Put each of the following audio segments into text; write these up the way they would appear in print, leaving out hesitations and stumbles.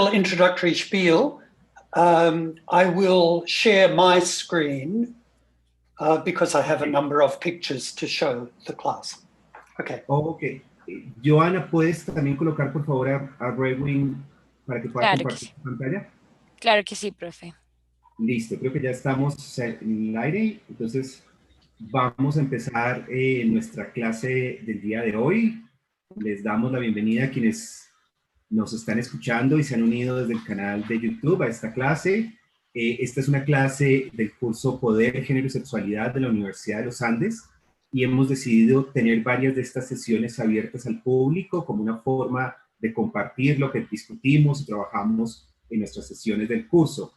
introductory spiel. I will share my screen because I have a number of pictures to show the class. Okay. Okay. Joana, ¿puedes también colocar, por favor, a Redwin para que pueda compartir su pantalla? Claro que sí, profe. Listo, creo que ya estamos en el aire. Entonces, vamos a empezar nuestra clase del día de hoy. Les damos la bienvenida a quienes nos están escuchando y se han unido desde el canal de YouTube a esta clase. Esta es una clase del curso Poder, Género y Sexualidad de la Universidad de los Andes y hemos decidido tener varias de estas sesiones abiertas al público como una forma de compartir lo que discutimos y trabajamos en nuestras sesiones del curso.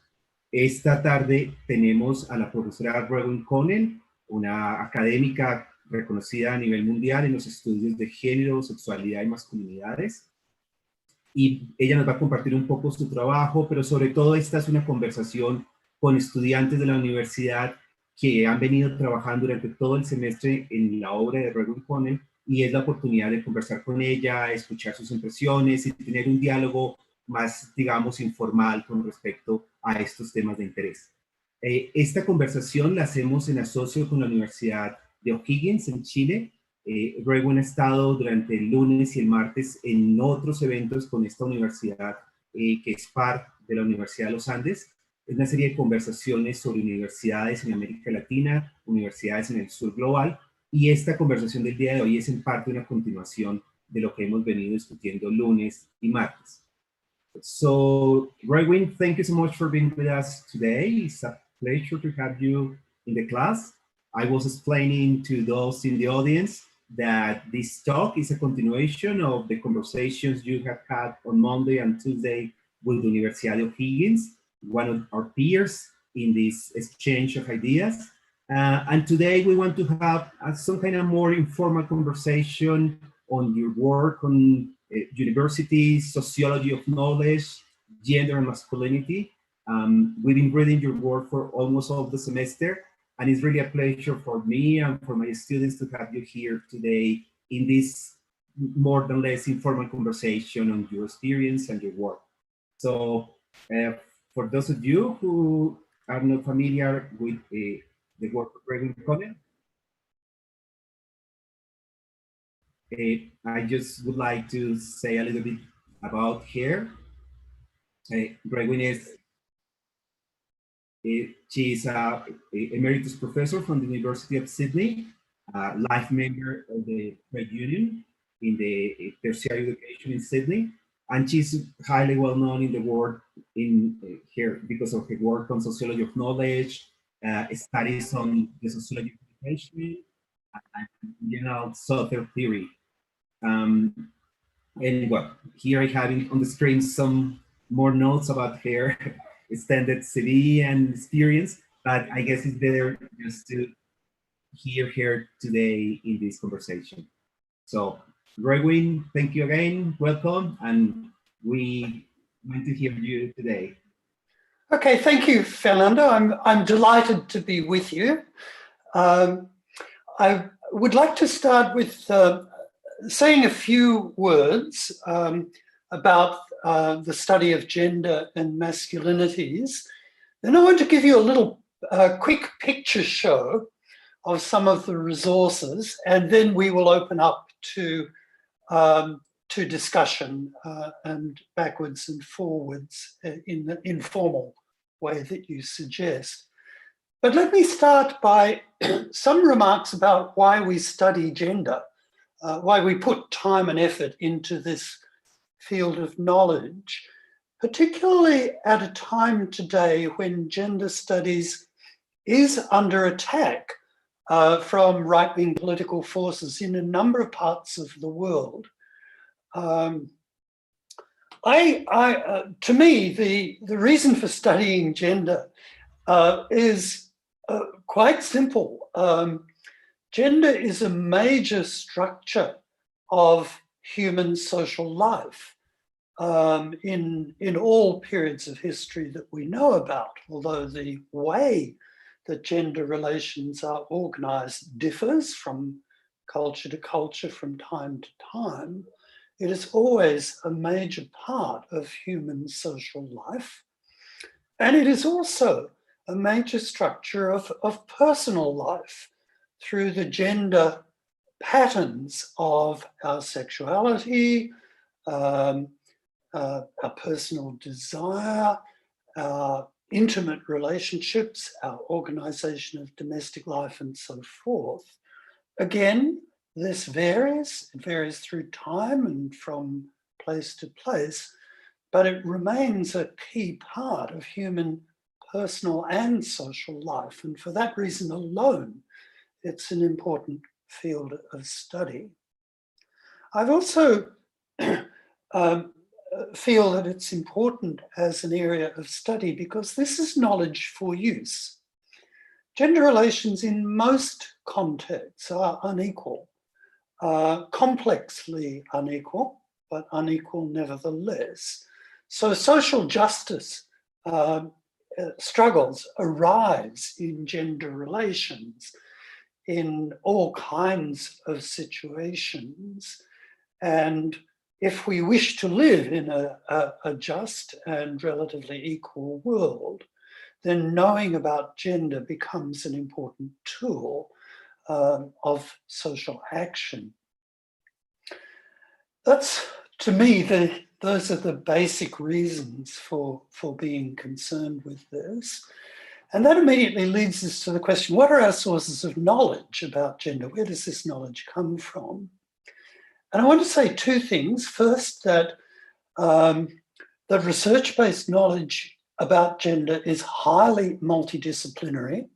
Esta tarde tenemos a la profesora Redwin Connell, una académica reconocida a nivel mundial en los estudios de género, sexualidad y masculinidades. Y ella nos va a compartir un poco su trabajo, pero sobre todo esta es una conversación con estudiantes de la universidad que han venido trabajando durante todo el semestre en la obra de Redwin Connell y es la oportunidad de conversar con ella, escuchar sus impresiones y tener un diálogo más, digamos, informal con respecto a estos temas de interés. Esta conversación la hacemos en asocio con la Universidad de O'Higgins en Chile. Redwin ha estado durante el lunes y el martes en otros eventos con esta universidad que es parte de la Universidad de los Andes. Es una serie de conversaciones sobre universidades en América Latina, universidades en el sur global, y esta conversación del día de hoy es en parte una continuación de lo que hemos venido discutiendo lunes y martes. So, Redwin, thank you so much for being with us today. It's a pleasure to have you in the class. I was explaining to those in the audience that this talk is a continuation of the conversations you have had on Monday and Tuesday with the Universidad de O'Higgins, one of our peers in this exchange of ideas. And today we want to have some kind of more informal conversation on your work on universities, sociology of knowledge, gender and masculinity. We've been reading your work for almost all the semester, and it's really a pleasure for me and for my students to have you here today in this more than less informal conversation on your experience and your work. So for those of you who are not familiar with the work of Redwin Connell, I just would like to say a little bit about her. Redwin is she's an emeritus professor from the University of Sydney, life member of the trade union in the tertiary education in Sydney, and she's highly well known in the world here because of her work on sociology of knowledge, studies on the sociology of education, and general social theory. And well, here I have on the screen some more notes about her extended CV and experience, but I guess it's better just to hear her today in this conversation. So, Redwin, thank you again, welcome, and we want to hear you today. Okay, thank you, Fernando. I'm delighted to be with you. I would like to start with saying a few words about the study of gender and masculinities. Then I want to give you a little quick picture show of some of the resources, and then we will open up to discussion and backwards and forwards in the informal way that you suggest. But let me start by some remarks about why we study gender, why we put time and effort into this field of knowledge, particularly at a time today when gender studies is under attack from right-wing political forces in a number of parts of the world. To me, the reason for studying gender is quite simple. Gender is a major structure of human social life in all periods of history that we know about, although the way that gender relations are organized differs from culture to culture, from time to time. It is always a major part of human social life. And it is also a major structure of personal life through the gender patterns of our sexuality, our personal desire, our intimate relationships, our organization of domestic life, and so forth. Again, this varies. It varies through time and from place to place, but it remains a key part of human personal and social life. And for that reason alone, it's an important field of study. I've also feel that it's important as an area of study because this is knowledge for use. Gender relations in most contexts are unequal, complexly unequal, but unequal nevertheless. So social justice struggles arise in gender relations in all kinds of situations. And if we wish to live in a just and relatively equal world, then knowing about gender becomes an important tool of social action. That's, to me, those are the basic reasons for being concerned with this. And that immediately leads us to the question, what are our sources of knowledge about gender? Where does this knowledge come from? And I want to say two things. First, that research-based knowledge about gender is highly multidisciplinary.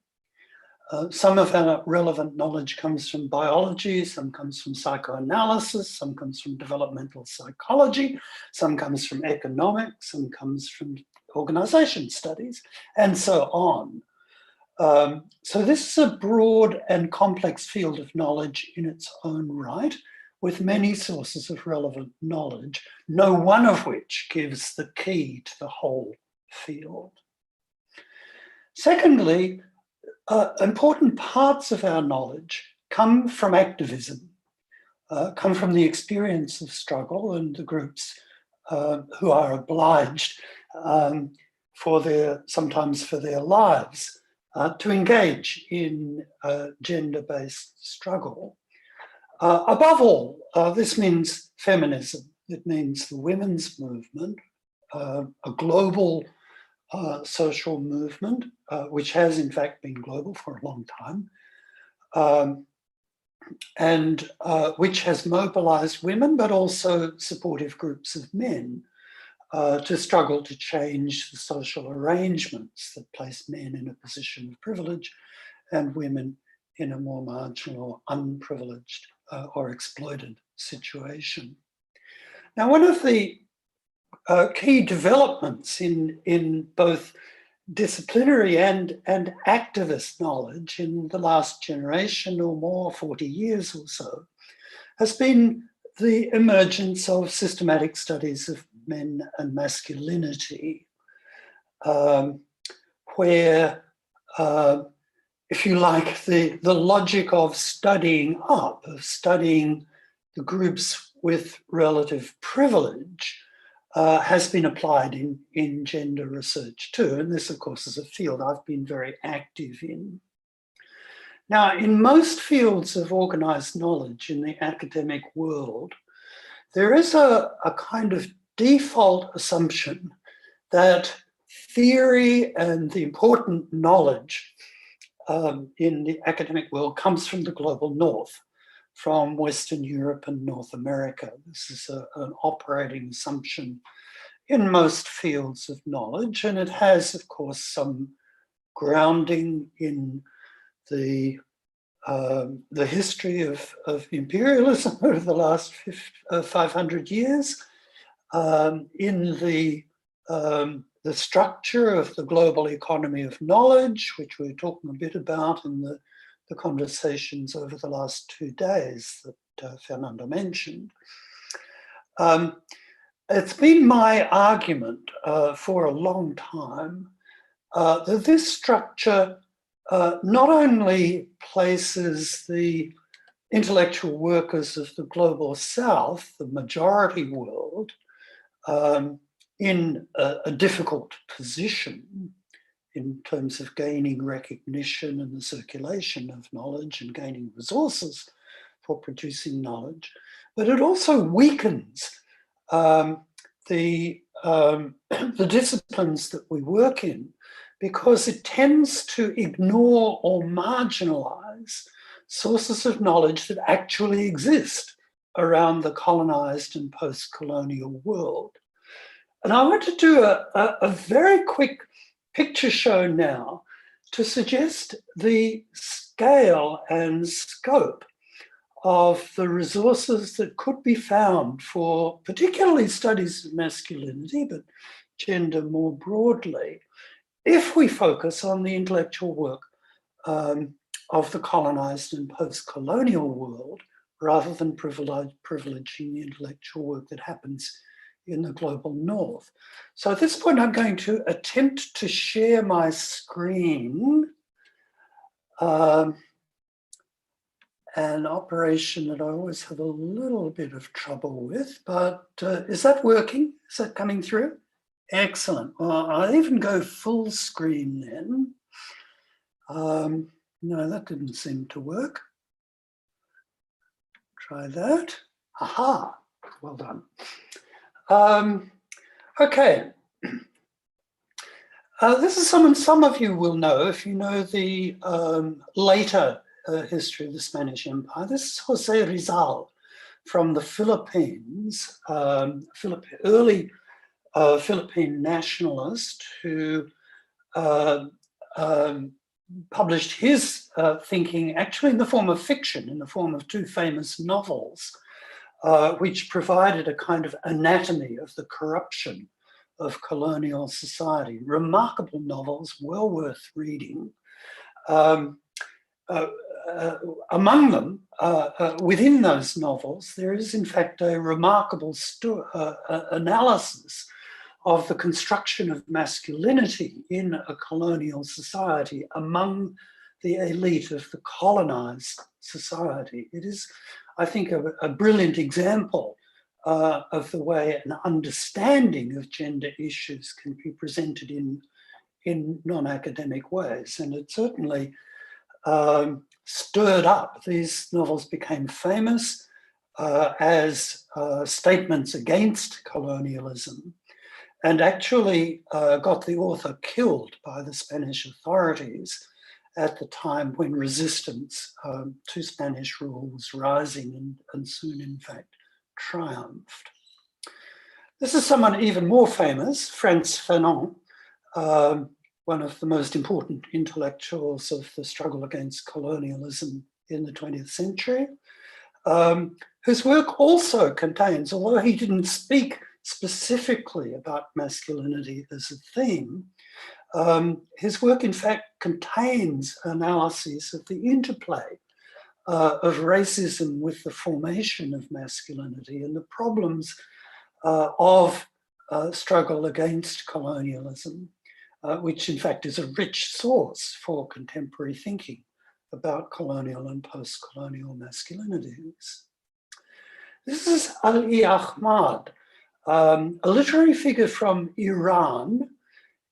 Some of our relevant knowledge comes from biology, some comes from psychoanalysis, some comes from developmental psychology, some comes from economics, some comes from organization studies, and so on. So this is a broad and complex field of knowledge in its own right, with many sources of relevant knowledge, no one of which gives the key to the whole field. Secondly, important parts of our knowledge come from activism, come from the experience of struggle and the groups who are obliged sometimes for their lives to engage in gender-based struggle. Above all, this means feminism. It means the women's movement, a global social movement, which has in fact been global for a long time, and which has mobilized women, but also supportive groups of men to struggle to change the social arrangements that place men in a position of privilege and women in a more marginal or unprivileged or exploited situation. Now, one of the key developments in both disciplinary and activist knowledge in the last generation or more, 40 years or so, has been the emergence of systematic studies of men and masculinity, where, if you like, the logic of studying up, of studying the groups with relative privilege, has been applied in gender research too. And this, of course, is a field I've been very active in. Now, in most fields of organized knowledge in the academic world, there is a kind of default assumption that theory and the important knowledge in the academic world comes from the global north, from Western Europe and North America. This is an operating assumption in most fields of knowledge, and it has, of course, some grounding in the history of imperialism over the last 500 years, in the structure of the global economy of knowledge, which we were talking a bit about in the conversations over the last 2 days that Fernando mentioned. It's been my argument for a long time that this structure not only places the intellectual workers of the global south, the majority world, in a difficult position in terms of gaining recognition and the circulation of knowledge and gaining resources for producing knowledge. But it also weakens the disciplines that we work in, because it tends to ignore or marginalize sources of knowledge that actually exist around the colonized and post-colonial world. And I want to do a very quick picture show now to suggest the scale and scope of the resources that could be found for particularly studies of masculinity, but gender more broadly, if we focus on the intellectual work of the colonized and post-colonial world, rather than privileging the intellectual work that happens in the global north. So at this point, I'm going to attempt to share my screen, an operation that I always have a little bit of trouble with, but is that working? Is that coming through? Excellent. Well, I'll even go full screen then. No, that didn't seem to work. Try that. Aha, well done. Okay. This is someone some of you will know if you know the later history of the Spanish Empire. This is José Rizal from the Philippines, early Philippine nationalist who published his thinking actually in the form of fiction, in the form of two famous novels, which provided a kind of anatomy of the corruption of colonial society. Remarkable novels, well worth reading. Among them, within those novels, there is in fact a remarkable analysis of the construction of masculinity in a colonial society among the elite of the colonized society. It is, I think, a brilliant example of the way an understanding of gender issues can be presented in non-academic ways. And it certainly stirred up. These novels became famous as statements against colonialism, and actually got the author killed by the Spanish authorities at the time when resistance to Spanish rule was rising and soon, in fact, triumphed. This is someone even more famous, Frantz Fanon, one of the most important intellectuals of the struggle against colonialism in the 20th century, whose work also contains, although he didn't speak specifically about masculinity as a theme, his work in fact contains analyses of the interplay of racism with the formation of masculinity and the problems of struggle against colonialism, which in fact is a rich source for contemporary thinking about colonial and post-colonial masculinities. This is Ali Ahmad, a literary figure from Iran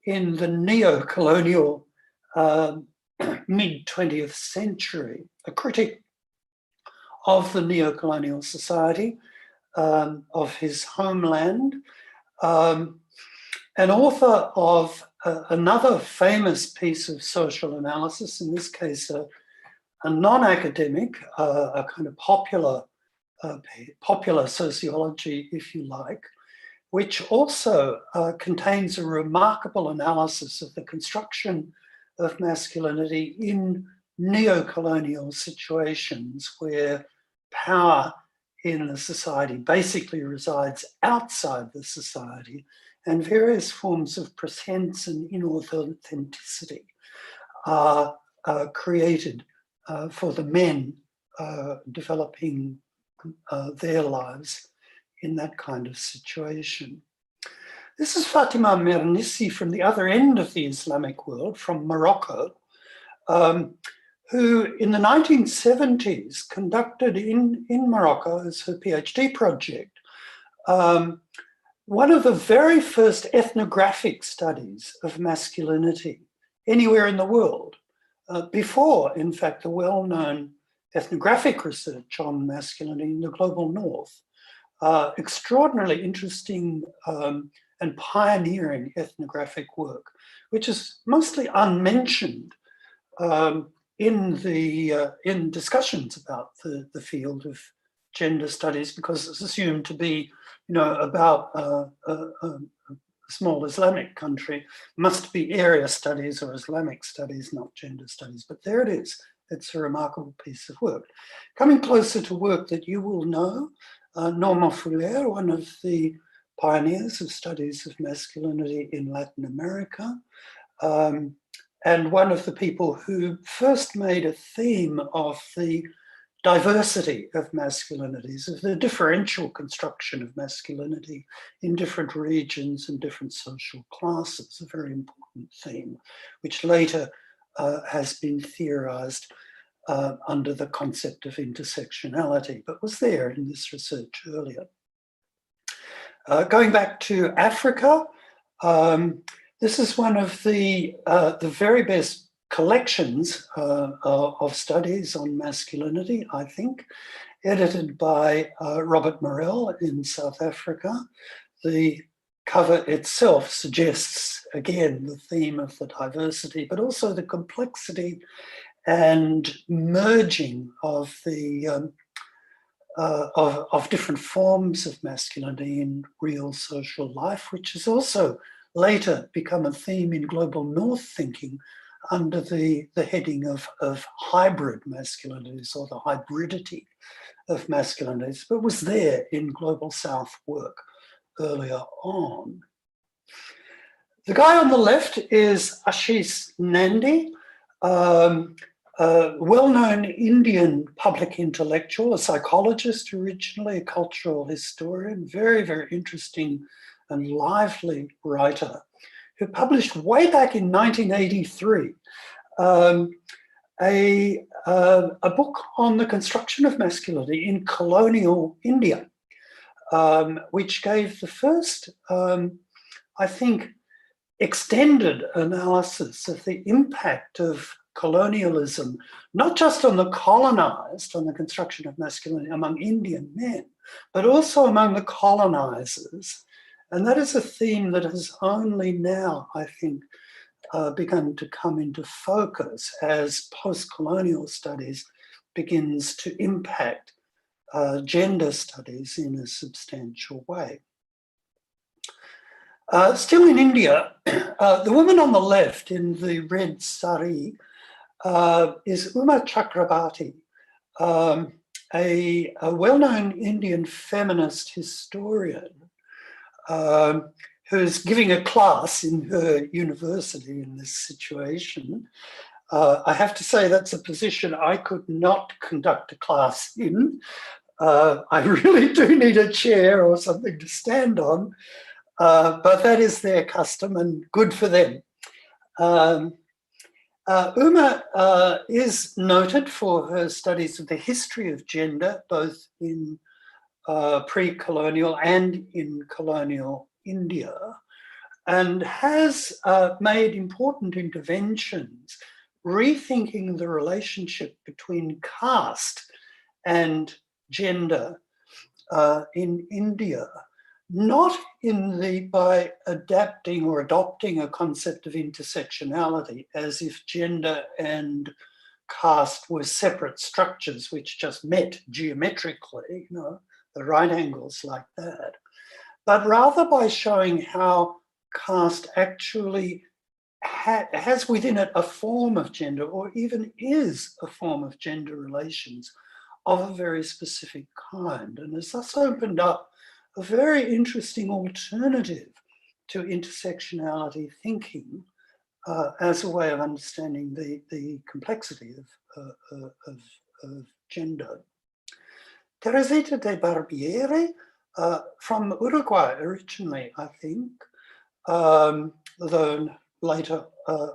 in the neo-colonial mid-20th century, a critic of the neo-colonial society of his homeland, an author of another famous piece of social analysis, in this case a non-academic, a kind of popular sociology, if you like, which also contains a remarkable analysis of the construction of masculinity in neo-colonial situations where power in a society basically resides outside the society, and various forms of pretense and inauthenticity are created for the men developing their lives in that kind of situation. This is Fatima Mernissi from the other end of the Islamic world, from Morocco, who in the 1970s conducted in Morocco as her PhD project, one of the very first ethnographic studies of masculinity anywhere in the world, before, in fact, the well-known ethnographic research on masculinity in the global north. Extraordinarily interesting and pioneering ethnographic work, which is mostly unmentioned in discussions about the field of gender studies, because it's assumed to be, about a small Islamic country. Must be area studies or Islamic studies, not gender studies. But there it is. It's a remarkable piece of work. Coming closer to work that you will know, Norma Fuller, one of the pioneers of studies of masculinity in Latin America, and one of the people who first made a theme of the diversity of masculinities, of the differential construction of masculinity in different regions and different social classes, a very important theme, which later has been theorized under the concept of intersectionality, but was there in this research earlier. Going back to Africa, this is one of the very best collections of studies on masculinity, I think, edited by Robert Morell in South Africa. The cover itself suggests, again, the theme of the diversity, but also the complexity and merging of the of different forms of masculinity in real social life, which has also later become a theme in global north thinking under the heading of hybrid masculinities, or the hybridity of masculinities, but was there in global south work earlier on. The guy on the left is Ashish Nandy, a well-known Indian public intellectual, a psychologist originally, a cultural historian, very, very interesting and lively writer, who published way back in 1983 a book on the construction of masculinity in colonial India, which gave the first, I think, extended analysis of the impact of colonialism, not just on the colonized, on the construction of masculinity among Indian men, but also among the colonizers. And that is a theme that has only now, I think, begun to come into focus as post-colonial studies begins to impact gender studies in a substantial way. Still in India, the woman on the left in the red sari is Uma Chakrabarti, a well-known Indian feminist historian who's giving a class in her university in this situation. I have to say that's a position I could not conduct a class in. I really do need a chair or something to stand on, but that is their custom and good for them. Uma is noted for her studies of the history of gender, both in pre-colonial and in colonial India, and has made important interventions rethinking the relationship between caste and gender in India, not by adapting or adopting a concept of intersectionality as if gender and caste were separate structures which just met geometrically, the right angles like that, but rather by showing how caste actually has within it a form of gender, or even is a form of gender relations of a very specific kind, and has thus opened up a very interesting alternative to intersectionality thinking as a way of understanding the complexity of gender. Teresita de Barbieri, from Uruguay originally, I think, though later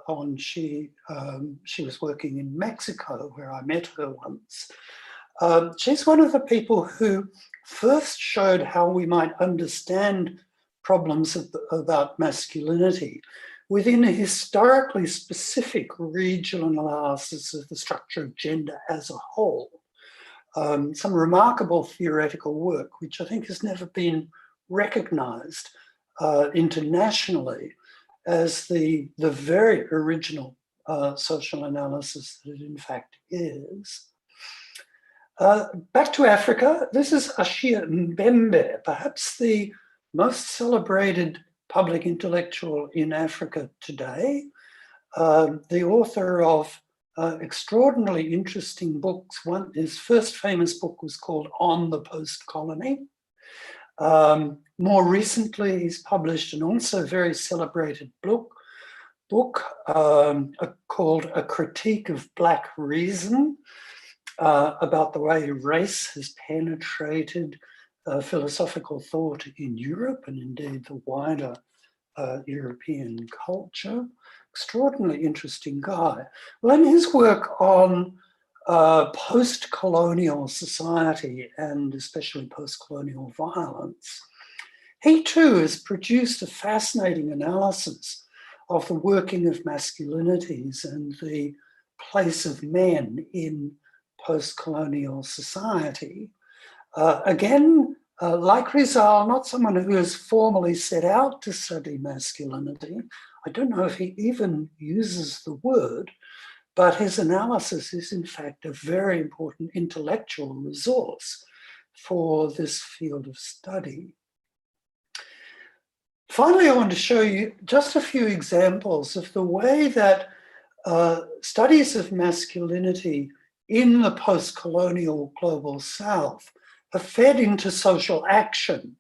on, she was working in Mexico, where I met her once. She's one of the people who first showed how we might understand problems about masculinity within a historically specific regional analysis of the structure of gender as a whole. Some remarkable theoretical work, which I think has never been recognized internationally as the very original social analysis that it in fact is. Back to Africa, this is Ashia Mbembe, perhaps the most celebrated public intellectual in Africa today, the author of extraordinarily interesting books. His first famous book was called On the Post-Colony. More recently, he's published an also very celebrated book called A Critique of Black Reason, about the way race has penetrated philosophical thought in Europe and indeed the wider European culture. Extraordinarily interesting guy. Well, in his work on post-colonial society and especially post-colonial violence, he too has produced a fascinating analysis of the working of masculinities and the place of men in post-colonial society. Again, like Rizal, not someone who has formally set out to study masculinity. I don't know if he even uses the word, but his analysis is in fact a very important intellectual resource for this field of study. Finally, I want to show you just a few examples of the way that studies of masculinity in the post-colonial global South are fed into social action,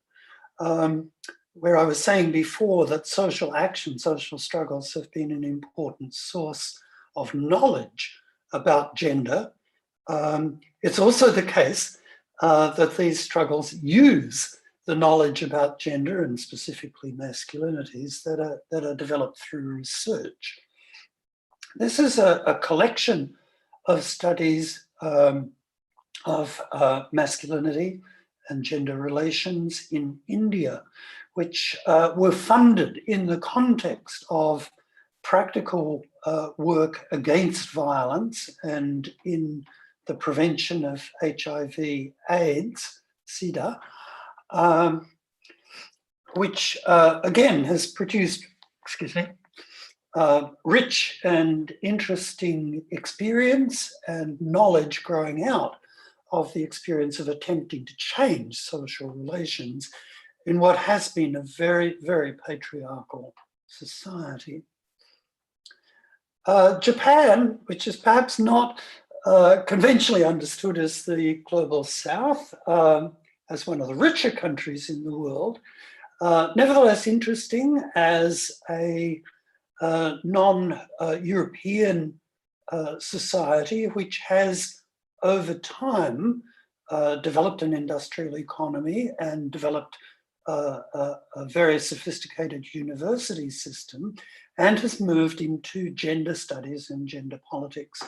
where I was saying before that social action, social struggles have been an important source of knowledge about gender. It's also the case that these struggles use the knowledge about gender and specifically masculinities that are developed through research. This is a collection of studies of masculinity and gender relations in India, which were funded in the context of practical work against violence and in the prevention of HIV/AIDS, SIDA, which again has produced, rich and interesting experience and knowledge growing out of the experience of attempting to change social relations in what has been a very, very patriarchal society. Japan, which is perhaps not conventionally understood as the global South, as one of the richer countries in the world, nevertheless interesting as a non-European society which has over time developed an industrial economy and developed a very sophisticated university system and has moved into gender studies and gender politics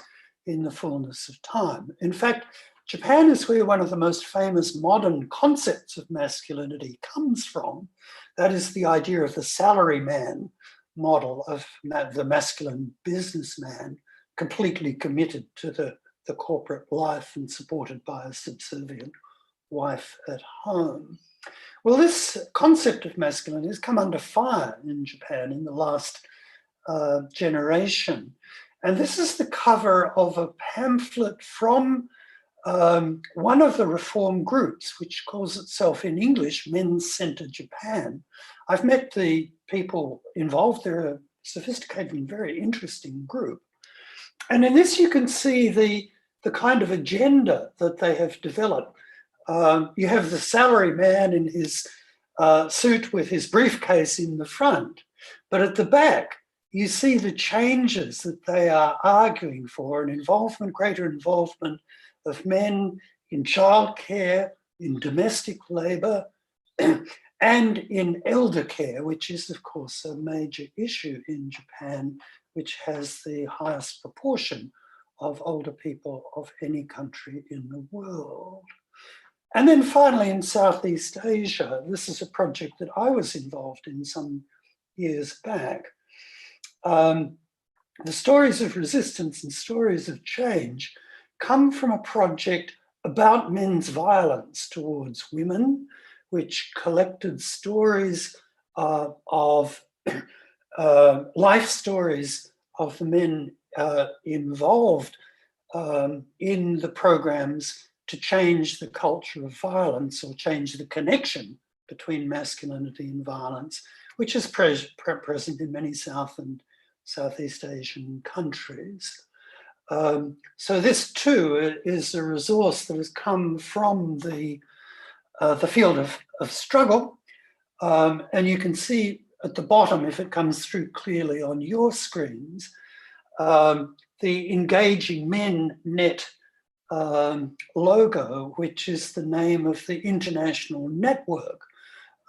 in the fullness of time. In fact, Japan is where one of the most famous modern concepts of masculinity comes from. That is the idea of the salaryman model of the masculine businessman, completely committed to the corporate life and supported by a subservient wife at home. Well, this concept of masculinity has come under fire in Japan in the last generation. And this is the cover of a pamphlet from one of the reform groups, which calls itself in English Men's Centre Japan. I've met the people involved. They're a sophisticated and very interesting group. And in this you can see the kind of agenda that they have developed. You have the salary man in his suit with his briefcase in the front, but at the back you see the changes that they are arguing for, an involvement, greater involvement of men in childcare, in domestic labour, and in elder care, which is, of course, a major issue in Japan, which has the highest proportion of older people of any country in the world. And then finally, in Southeast Asia, this is a project that I was involved in some years back. The stories of resistance and stories of change come from a project about men's violence towards women, which collected stories of life stories of the men involved in the programs to change the culture of violence or change the connection between masculinity and violence, which is present in many South and Southeast Asian countries. So this too is a resource that has come from the field of struggle. And you can see at the bottom, if it comes through clearly on your screens, the Engaging Men Net logo, which is the name of the international network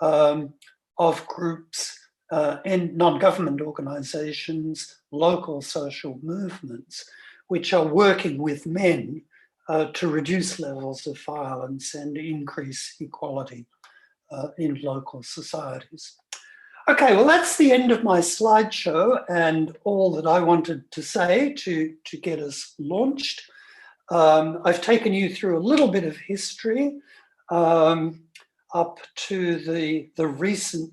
of groups and non-government organizations, local social movements, which are working with men to reduce levels of violence and increase equality in local societies. Okay, well, that's the end of my slideshow and all that I wanted to say to get us launched. I've taken you through a little bit of history up to the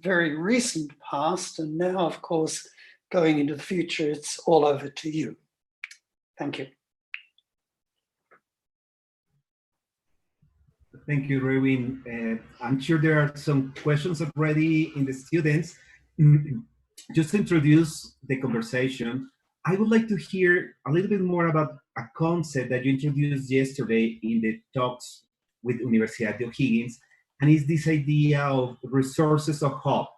very recent past, and now, of course, going into the future, it's all over to you. Thank you. Thank you, Rewin. I'm sure there are some questions already in the students. Just to introduce the conversation, I would like to hear a little bit more about a concept that you introduced yesterday in the talks with Universidad de O'Higgins, and it's this idea of resources of hope.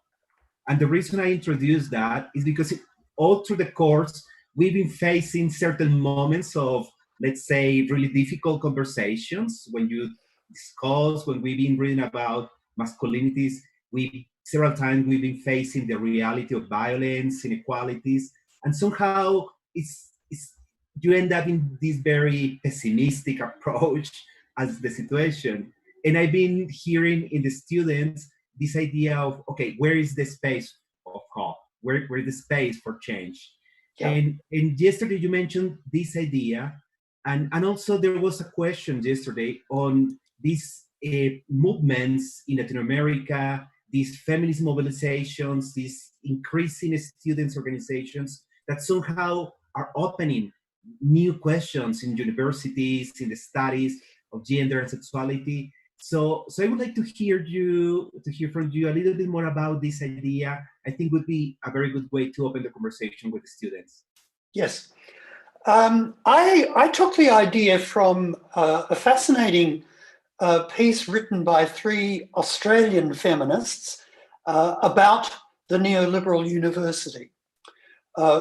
And the reason I introduced that is because all through the course, we've been facing certain moments of, let's say, really difficult conversations when you discuss, when we've been reading about masculinities, several times we've been facing the reality of violence, inequalities, and somehow you end up in this very pessimistic approach as the situation. And I've been hearing in the students this idea of, okay, where is the space of hope? Where is the space for change? Yeah. And yesterday you mentioned this idea, and also there was a question yesterday on these movements in Latin America, these feminist mobilizations, these increasing students' organizations that somehow are opening new questions in universities, in the studies of gender and sexuality. So I would like to hear from you a little bit more about this idea. I think would be a very good way to open the conversation with the students. Yes. I took the idea from a fascinating piece written by 3 Australian feminists about the neoliberal university,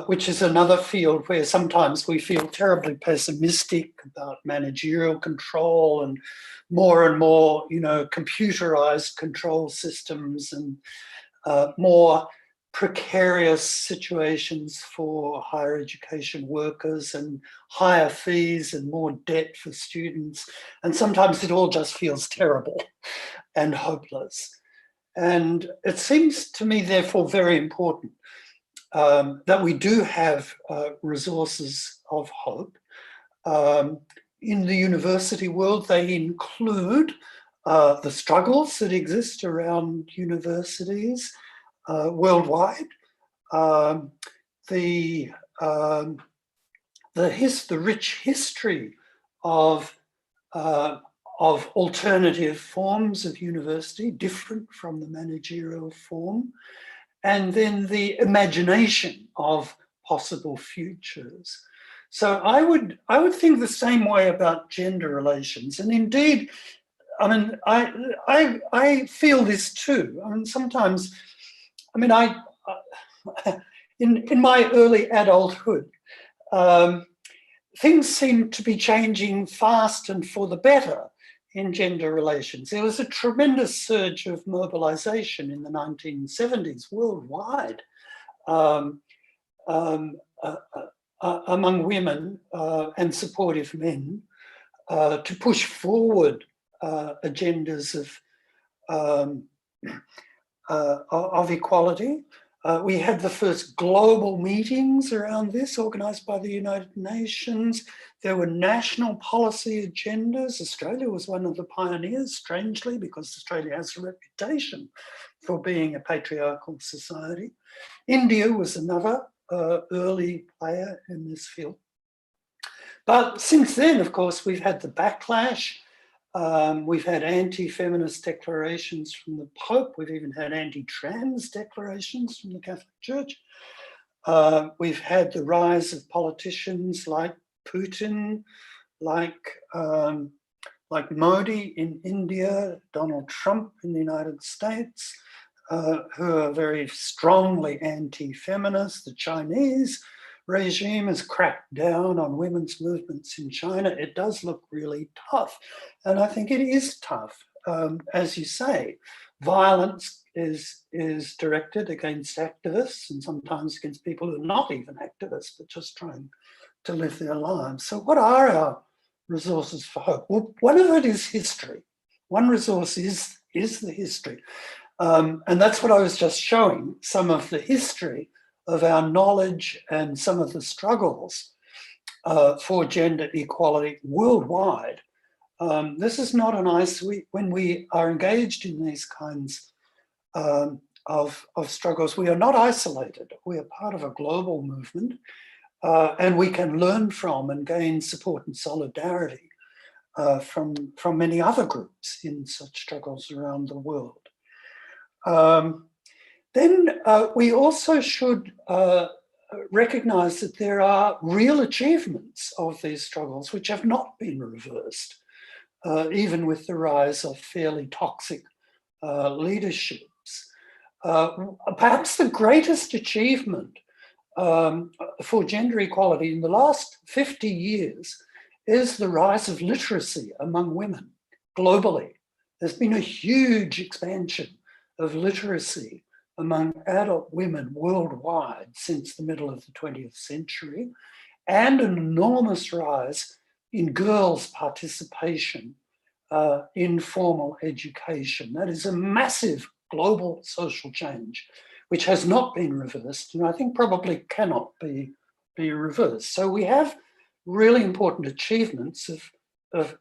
which is another field where sometimes we feel terribly pessimistic about managerial control and more, computerized control systems and more precarious situations for higher education workers and higher fees and more debt for students. And sometimes it all just feels terrible and hopeless. And it seems to me, therefore, very important that we do have resources of hope. In the university world, they include the struggles that exist around universities worldwide, the rich history of alternative forms of university, different from the managerial form, and then the imagination of possible futures. So I would think the same way about gender relations, and indeed, I mean, I feel this too. I mean, sometimes, I mean, in my early adulthood, things seem to be changing fast and for the better in gender relations. There was a tremendous surge of mobilization in the 1970s worldwide among women and supportive men to push forward agendas of equality. We had the first global meetings around this organized by the United Nations. There were national policy agendas. Australia was one of the pioneers, strangely, because Australia has a reputation for being a patriarchal society. India was another early player in this field. But since then, of course, we've had the backlash. We've had anti-feminist declarations from the Pope. We've even had anti-trans declarations from the Catholic Church. We've had the rise of politicians like Putin, like Modi in India, Donald Trump in the United States, who are very strongly anti-feminist. The Chinese regime has cracked down on women's movements in China. It does look really tough. And I think it is tough. As you say, violence is directed against activists and sometimes against people who are not even activists, but just trying to live their lives. So what are our resources for hope? Well, one of it is history. One resource is the history. And that's what I was just showing, some of the history of our knowledge and some of the struggles for gender equality worldwide. This is not when we are engaged in these kinds of struggles, we are not isolated. We are part of a global movement, and we can learn from and gain support and solidarity from many other groups in such struggles around the world. Then we also should recognize that there are real achievements of these struggles which have not been reversed, even with the rise of fairly toxic leaderships. Perhaps the greatest achievement for gender equality in the last 50 years is the rise of literacy among women globally. There's been a huge expansion of literacy among adult women worldwide since the middle of the 20th century, and an enormous rise in girls' participation in formal education. That is a massive global social change, which has not been reversed, and I think probably cannot be reversed. So we have really important achievements that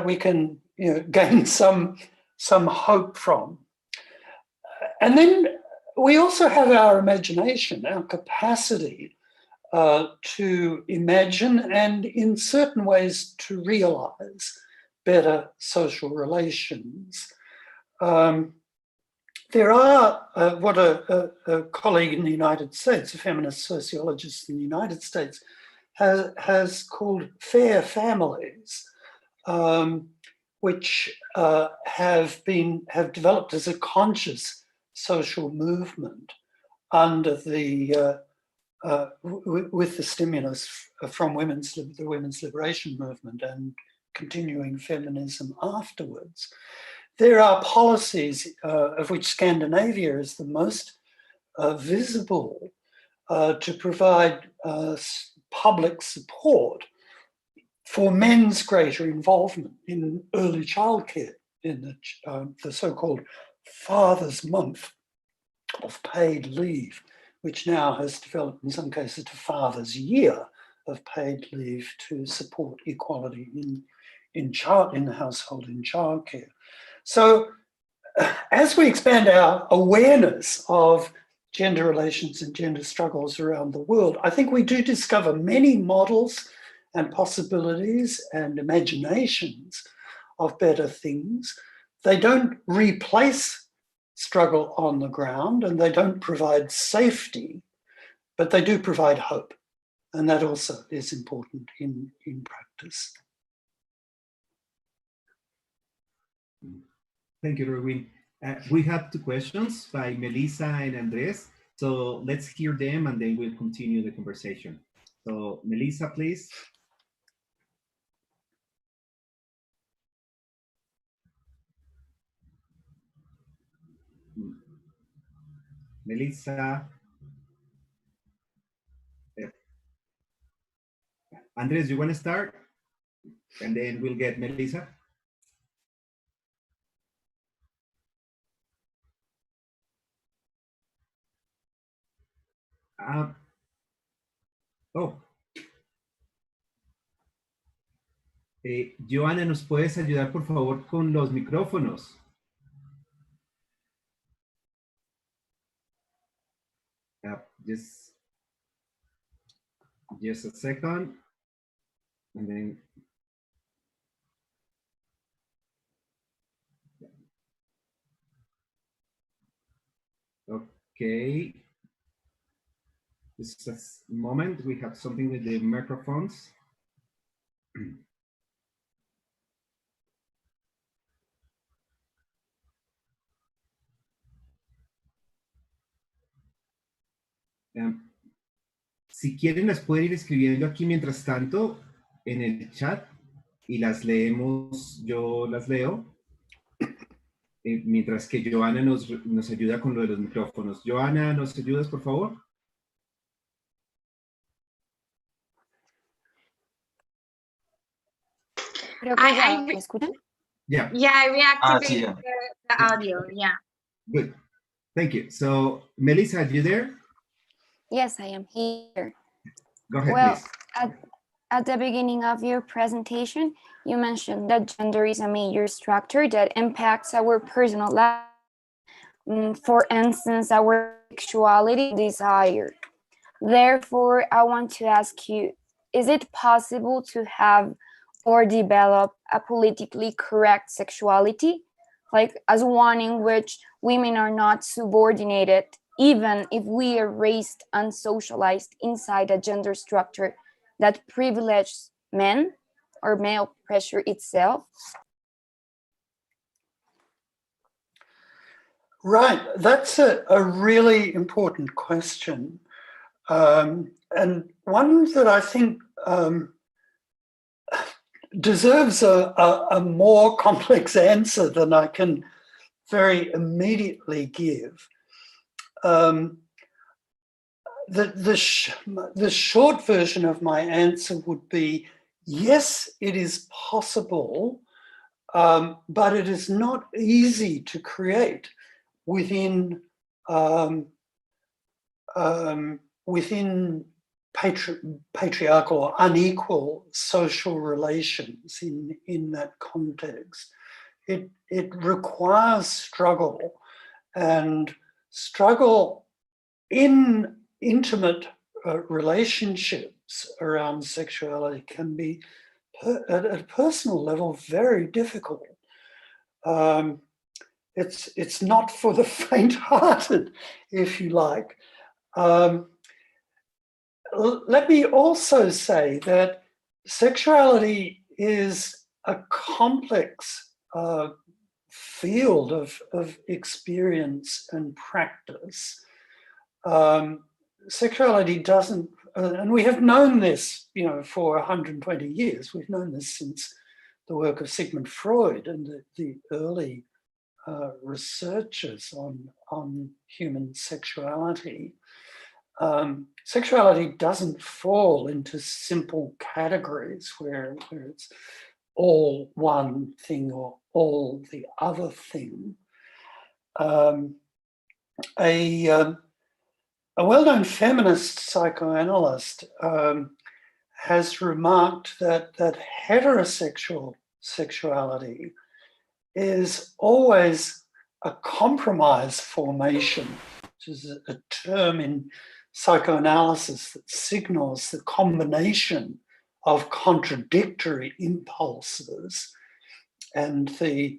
we can gain some hope from. And then we also have our imagination, our capacity to imagine and in certain ways to realize better social relations. There are what a colleague in the United States, a feminist sociologist in the United States, has called fair families, which have developed as a conscious social movement under the with the stimulus from the women's liberation movement and continuing feminism afterwards. There are policies of which Scandinavia is the most visible to provide public support for men's greater involvement in early childcare, in the so-called Father's Month of paid leave, which now has developed in some cases to Father's Year of paid leave to support equality in the household in childcare. So as we expand our awareness of gender relations and gender struggles around the world, I think we do discover many models and possibilities and imaginations of better things. They don't replace struggle on the ground and they don't provide safety, but they do provide hope. And that also is important in practice. Thank you, Erwin. We have two questions by Melissa and Andres. So let's hear them and then we'll continue the conversation. So Melissa, please. Melissa. Andres, you want to start? And then we'll get Melissa. Joana, ¿nos puedes ayudar por favor con los micrófonos? Just a second. And then okay. Just a moment. We have something with the microphones. Si quieren, las pueden ir escribiendo aquí mientras tanto en el chat y las leemos, yo las leo, mientras que Joana nos ayuda con lo de los micrófonos. Joana, ¿nos ayudas, por favor? Creo que ya me escuchan. Yeah. Yeah, I reactivated the audio, yeah. Good. Thank you. So, Melissa, are you there? Yes, I am here. Go ahead, well, please. At the beginning of your presentation, you mentioned that gender is a major structure that impacts our personal life. For instance, our sexuality, desire. Therefore, I want to ask you, is it possible to have or develop a politically correct sexuality, like as one in which women are not subordinated, even if we are raised and socialized inside a gender structure that privileges men or male pressure itself? Right, that's a really important question. And one that I think deserves a more complex answer than I can very immediately give. The short version of my answer would be, yes, it is possible, but it is not easy to create within patriarchal or unequal social relations in that context. It requires struggle, and struggle in intimate relationships around sexuality can be, at a personal level, very difficult. It's not for the faint-hearted, if you like. Let me also say that sexuality is a complex field of experience and practice. Sexuality doesn't, and we have known this, for 120 years. We've known this since the work of Sigmund Freud and the early researchers on human sexuality. Sexuality doesn't fall into simple categories where it's all one thing or all the other thing. A well-known feminist psychoanalyst has remarked that heterosexual sexuality is always a compromise formation, which is a term in psychoanalysis that signals the combination of contradictory impulses and the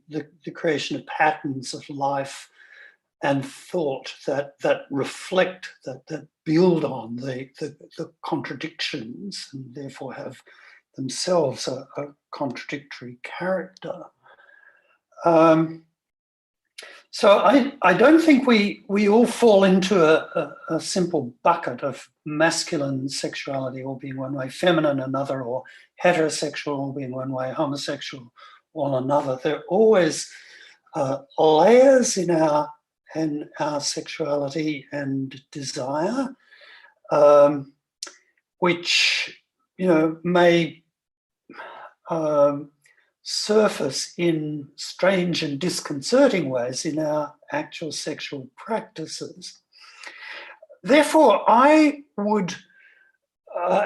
creation of patterns of life and thought that reflect, that build on the contradictions and therefore have themselves a contradictory character. So I don't think we all fall into a simple bucket of masculine sexuality all being one way, feminine another, or heterosexual all being one way, homosexual all another. There are always layers in our our sexuality and desire, which, may surface in strange and disconcerting ways in our actual sexual practices. Therefore, I would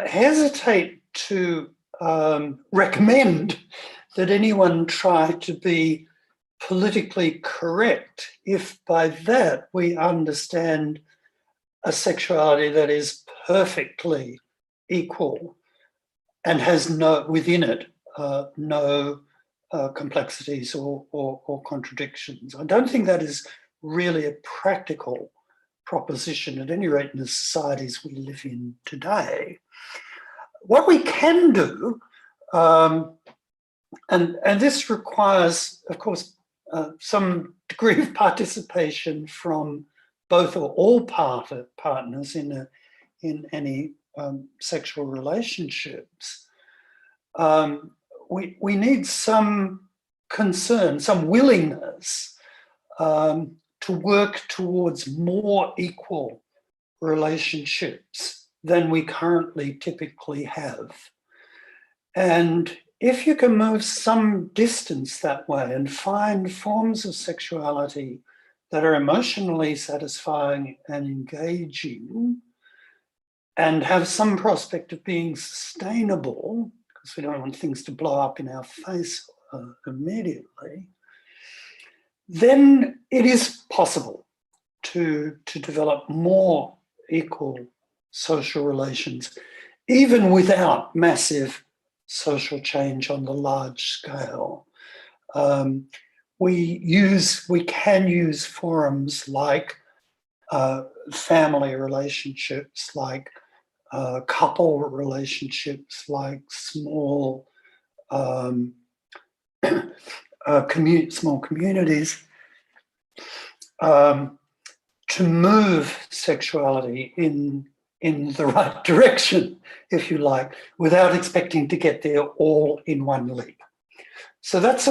hesitate to recommend that anyone try to be politically correct if by that we understand a sexuality that is perfectly equal and has within it no complexities or contradictions. I don't think that is really a practical proposition, at any rate in the societies we live in today. What we can do, and this requires, of course, some degree of participation from both or all partners in any sexual relationships. We need some concern, some willingness to work towards more equal relationships than we currently typically have. And if you can move some distance that way and find forms of sexuality that are emotionally satisfying and engaging and have some prospect of being sustainable, because we don't want things to blow up in our face immediately, then it is possible to develop more equal social relations, even without massive social change on the large scale. We can use forums like family relationships, like couple relationships, like small small communities to move sexuality in the right direction, if you like, without expecting to get there all in one leap. So that's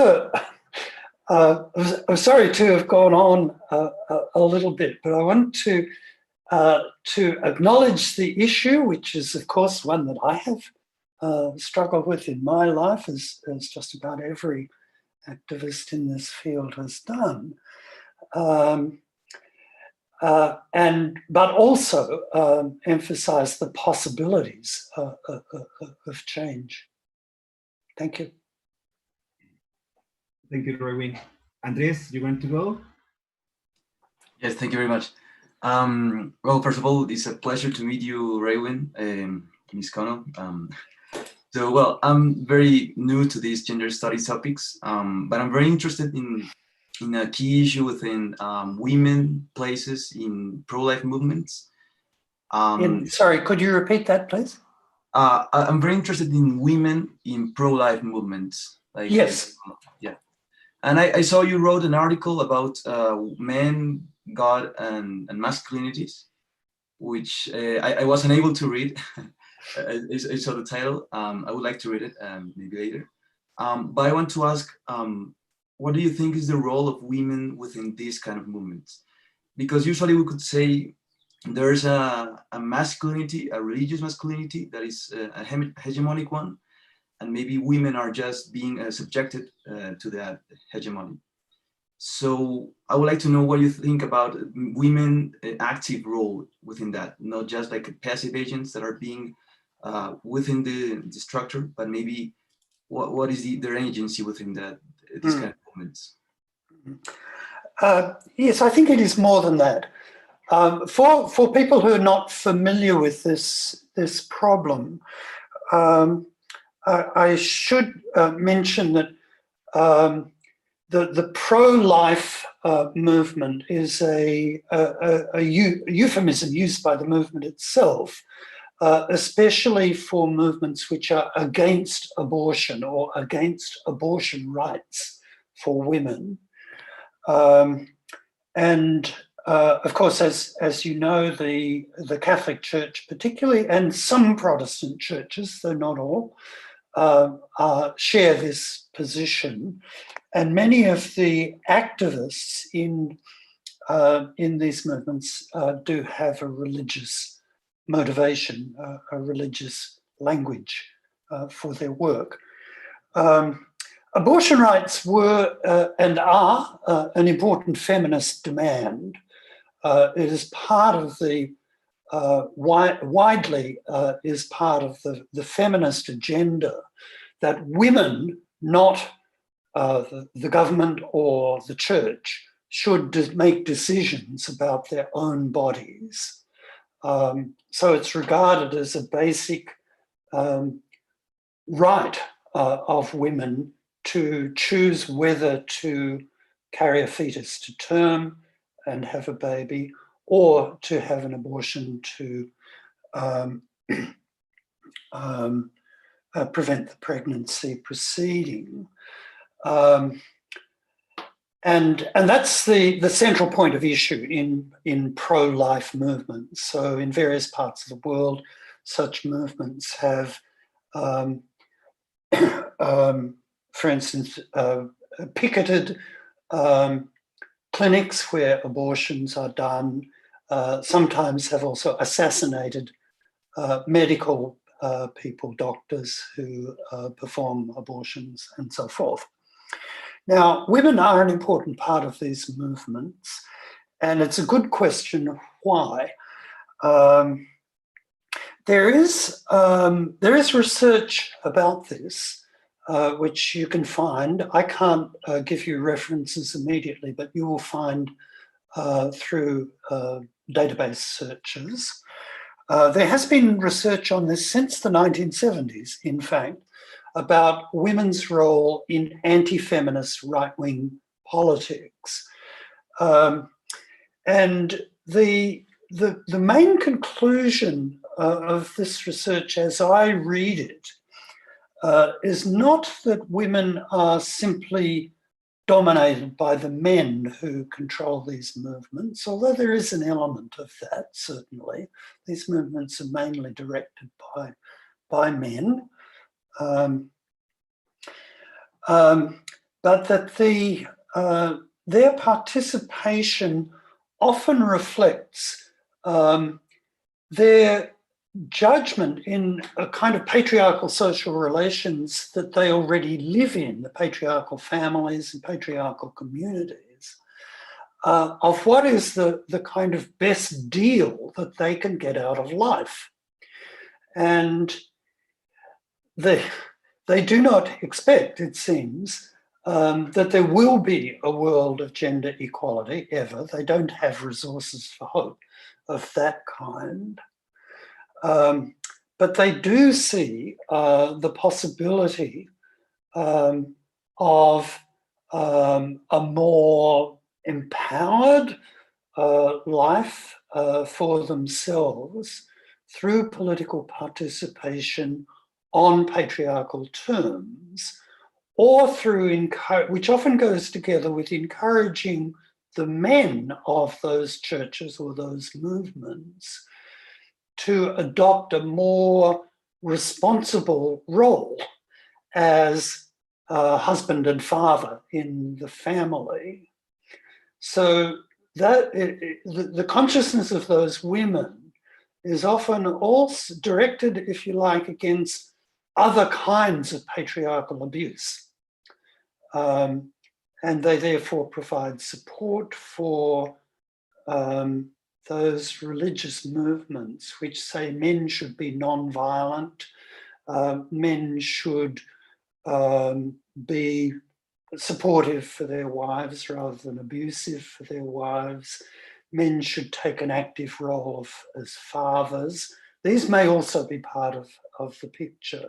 I'm sorry to have gone on a little bit, but I want to acknowledge the issue, which is, of course, one that I have struggled with in my life, as just about every activist in this field has done. But also emphasize the possibilities of change. Thank you. Thank you, Roywin. Andres, you want to go? Yes, thank you very much. Well, first of all, it's a pleasure to meet you, Roywin, Ms. Kono. So, well, I'm very new to these gender studies topics, but I'm very interested in a key issue within women places in pro-life movements. Sorry, could you repeat that, please? I'm very interested in women in pro-life movements. Like, yes. Yeah. And I saw you wrote an article about men, God, and masculinities, which I wasn't able to read. I saw the title. I would like to read it maybe later. But I want to ask, what do you think is the role of women within these kind of movements? Because usually we could say there's a masculinity, a religious masculinity that is a hegemonic one, and maybe women are just being subjected to that hegemony. So I would like to know what you think about women active role within that, not just like passive agents that are being within the structure, but maybe what is their agency within that these kind of movements? Yes, I think it is more than that. For people who are not familiar with this problem, I should mention that the pro-life movement is a euphemism used by the movement itself, especially for movements which are against abortion or against abortion rights for women. Of course, as you know, the Catholic Church particularly, and some Protestant churches, though not all, share this position. And many of the activists in in these movements do have a religious motivation, a religious language for their work. Abortion rights were and are an important feminist demand. It is part of the widely is part of the feminist agenda that women, not the government or the church, should make decisions about their own bodies. So it's regarded as a basic right of women to choose whether to carry a fetus to term and have a baby, or to have an abortion to prevent the pregnancy proceeding. And that's the central point of issue in pro-life movements. So in various parts of the world, such movements have, for instance, picketed clinics where abortions are done, sometimes have also assassinated medical people, doctors who perform abortions and so forth. Now, women are an important part of these movements, and it's a good question why. There is research about this, which you can find. I can't give you references immediately, but you will find through database searches. There has been research on this since the 1970s, in fact, about women's role in anti-feminist right-wing politics. And the main conclusion of this research, as I read it, is not that women are simply dominated by the men who control these movements, although there is an element of that, certainly. These movements are mainly directed by men. But that their participation often reflects their judgment in a kind of patriarchal social relations that they already live in, the patriarchal families and patriarchal communities, of what is the kind of best deal that they can get out of life. And they do not expect, it seems, that there will be a world of gender equality ever. They don't have resources for hope of that kind. But they do see the possibility of a more empowered life for themselves through political participation on patriarchal terms, or through, which often goes together with encouraging the men of those churches or those movements to adopt a more responsible role as husband and father in the family. So that the consciousness of those women is often also directed, if you like, against other kinds of patriarchal abuse. And they therefore provide support for those religious movements which say men should be non-violent, men should be supportive for their wives rather than abusive for their wives. Men should take an active role as fathers. These may also be part of the picture.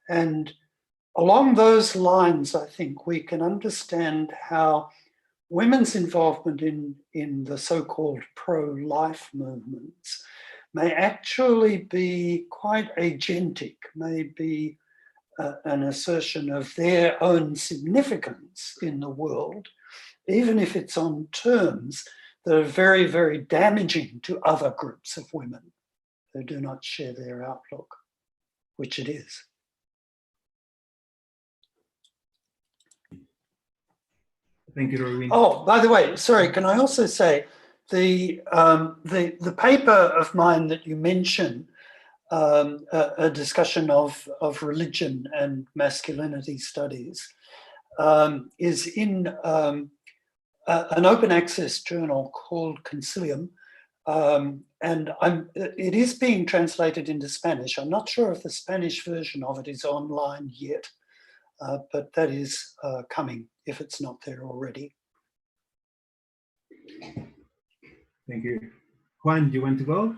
And along those lines, I think we can understand how women's involvement in the so-called pro-life movements may actually be quite agentic, may be an assertion of their own significance in the world, even if it's on terms that are very, very damaging to other groups of women who do not share their outlook, which it is. Thank you, Robin. Oh, by the way, sorry, can I also say the paper of mine that you mentioned, a discussion of religion and masculinity studies, is in an open access journal called Concilium, and it is being translated into Spanish. I'm not sure if the Spanish version of it is online yet, but that is coming if it's not there already. Thank you. Juan, do you want to go?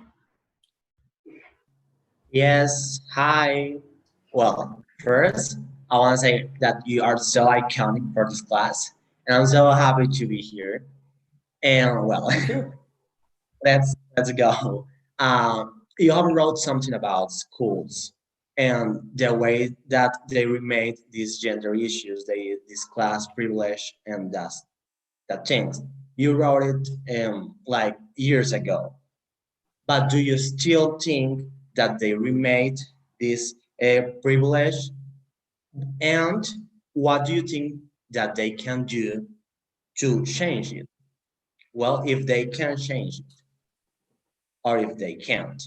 Yes, hi. Well, first, I want to say that you are so iconic for this class, and I'm so happy to be here. And well, let's go. You have wrote something about schools and the way that they remade these gender issues, this class privilege, and that things. You wrote it like years ago. But do you still think that they remade this privilege? And what do you think that they can do to change it? Well, if they can change it, or if they can't.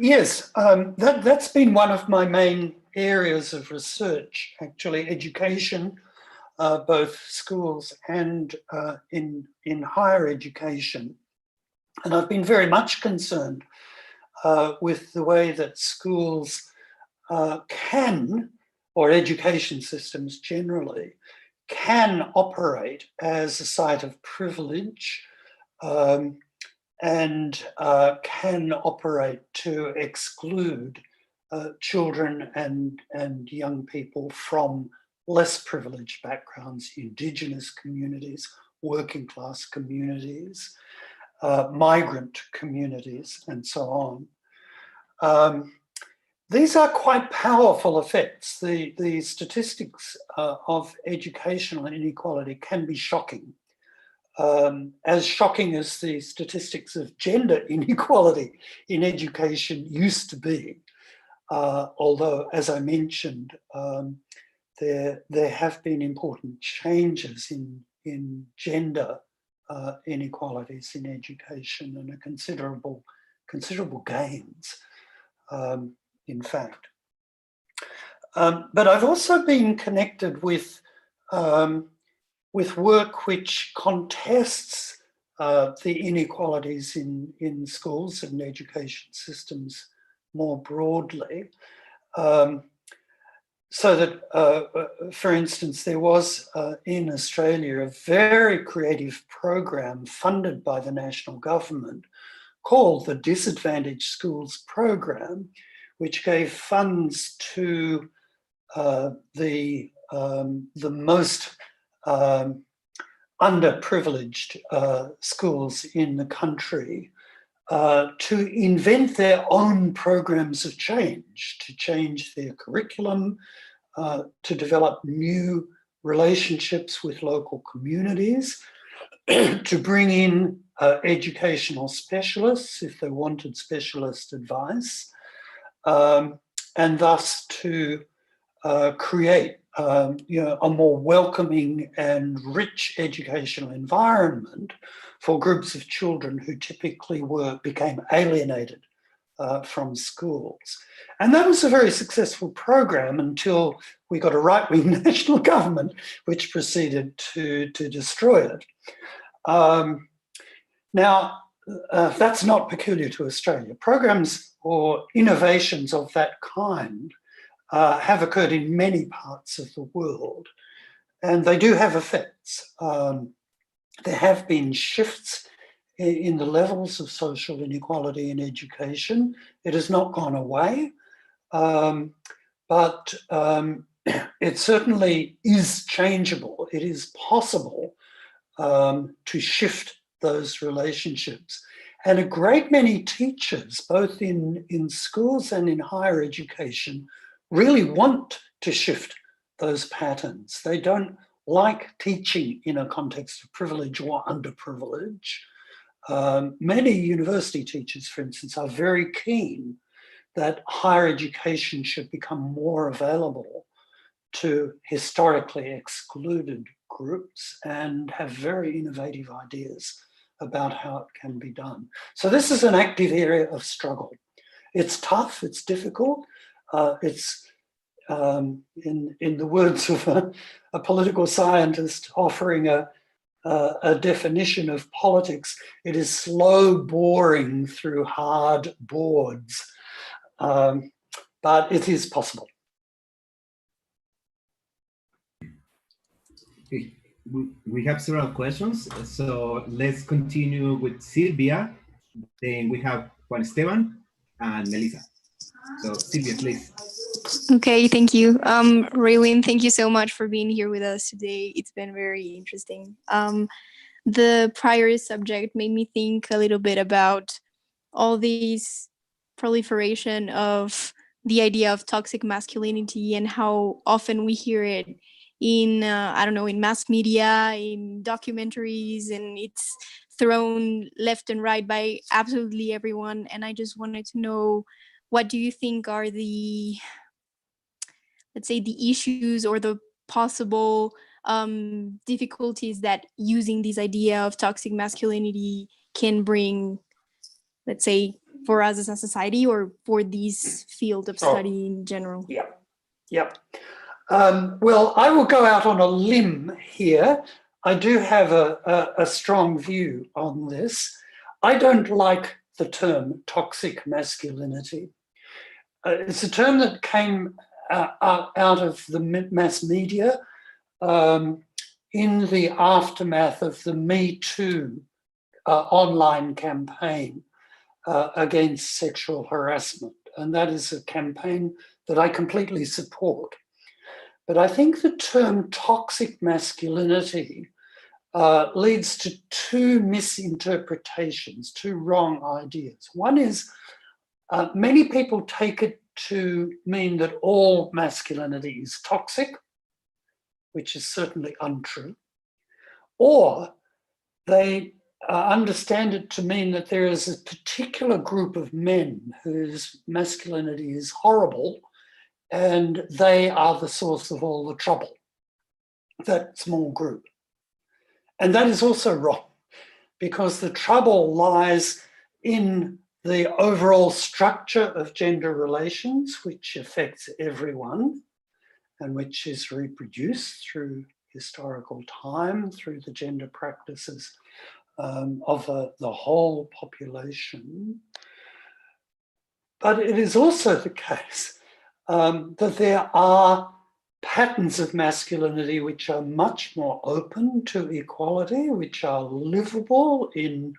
Yes, that's been one of my main areas of research, actually, education, both schools and in higher education. And I've been very much concerned with the way that schools can, or education systems generally, can operate as a site of privilege and can operate to exclude children and young people from less privileged backgrounds, Indigenous communities, working class communities, migrant communities, and so on. These are quite powerful effects. The statistics of educational inequality can be shocking. As shocking as the statistics of gender inequality in education used to be, although, as I mentioned, there have been important changes in gender inequalities in education and considerable gains, in fact. But I've also been connected with work which contests the inequalities in schools and education systems more broadly. So that, for instance, there was in Australia a very creative program funded by the national government called the Disadvantaged Schools Program, which gave funds to the most underprivileged schools in the country to invent their own programs of change, to change their curriculum, to develop new relationships with local communities, to bring in educational specialists if they wanted specialist advice, and thus to create a more welcoming and rich educational environment for groups of children who typically became alienated from schools. And that was a very successful program until we got a right-wing national government which proceeded to destroy it. Now, that's not peculiar to Australia. Programs or innovations of that kind have occurred in many parts of the world, and they do have effects. There have been shifts in the levels of social inequality in education. It has not gone away, but it certainly is changeable. It is possible to shift those relationships. And a great many teachers, both in schools and in higher education, really want to shift those patterns. They don't like teaching in a context of privilege or underprivilege. Many university teachers, for instance, are very keen that higher education should become more available to historically excluded groups and have very innovative ideas about how it can be done. So this is an active area of struggle. It's tough, it's difficult, it's in the words of a political scientist offering a definition of politics, it is slow boring through hard boards, but it is possible. Okay. We have several questions, so let's continue with Silvia. Then we have Juan Esteban and Melissa. So Silvia, please. Okay, thank you. Raylene, thank you so much for being here with us today. It's been very interesting. The prior subject made me think a little bit about all these proliferation of the idea of toxic masculinity and how often we hear it in, I don't know, in mass media, in documentaries, and it's thrown left and right by absolutely everyone. And I just wanted to know, what do you think are the, let's say, the issues or the possible difficulties that using this idea of toxic masculinity can bring, let's say, for us as a society or for this field of study in general? Yeah. Well, I will go out on a limb here. I do have a strong view on this. I don't like the term toxic masculinity. It's a term that came out of the mass media in the aftermath of the Me Too online campaign against sexual harassment. And that is a campaign that I completely support. But I think the term toxic masculinity leads to two misinterpretations, two wrong ideas. One is many people take it to mean that all masculinity is toxic, which is certainly untrue, or they understand it to mean that there is a particular group of men whose masculinity is horrible and they are the source of all the trouble, that small group. And that is also wrong, because the trouble lies in the overall structure of gender relations, which affects everyone and which is reproduced through historical time, through the gender practices of the whole population. But it is also the case that there are patterns of masculinity which are much more open to equality, which are livable in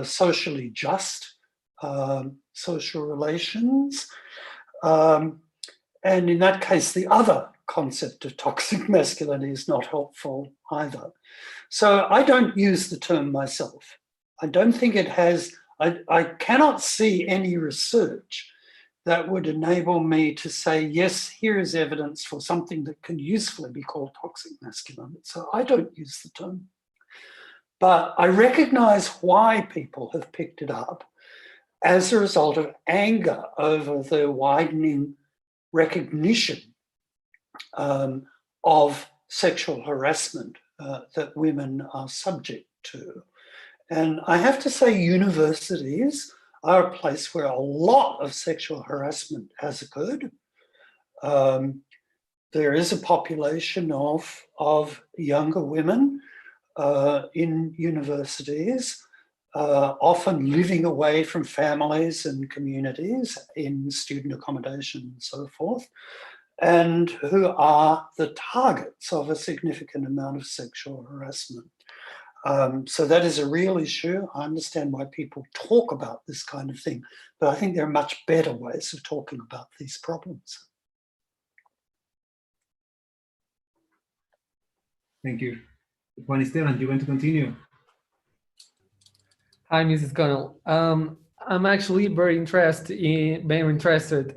socially just social relations. And in that case, the other concept of toxic masculinity is not helpful either. So I don't use the term myself. I don't think it has, I cannot see any research that would enable me to say, yes, here is evidence for something that can usefully be called toxic masculinity. So I don't use the term. But I recognize why people have picked it up as a result of anger over the widening recognition of sexual harassment that women are subject to. And I have to say, universities are a place where a lot of sexual harassment has occurred. There is a population of younger women in universities, often living away from families and communities in student accommodation and so forth, and who are the targets of a significant amount of sexual harassment. So that is a real issue. I understand why people talk about this kind of thing, but I think there are much better ways of talking about these problems. Thank you. Juan Esteban, do you want to continue? Hi, Mrs. Connell. I'm actually very interested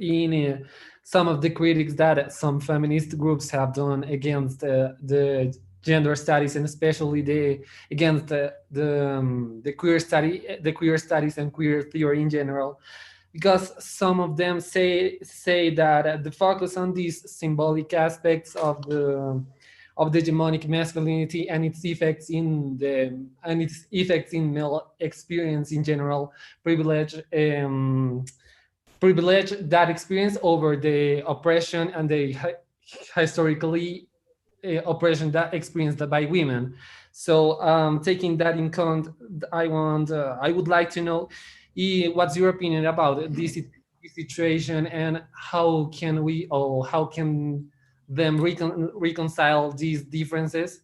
in some of the critics that some feminist groups have done against the gender studies, and especially against the queer studies and queer theory in general. because some of them say that the focus on these symbolic aspects of the hegemonic masculinity and its effects in male experience in general privilege that experience over the oppression and the historically oppression that experienced by women. So taking that in account, I would like to know what's your opinion about this situation, and how can them reconcile these differences,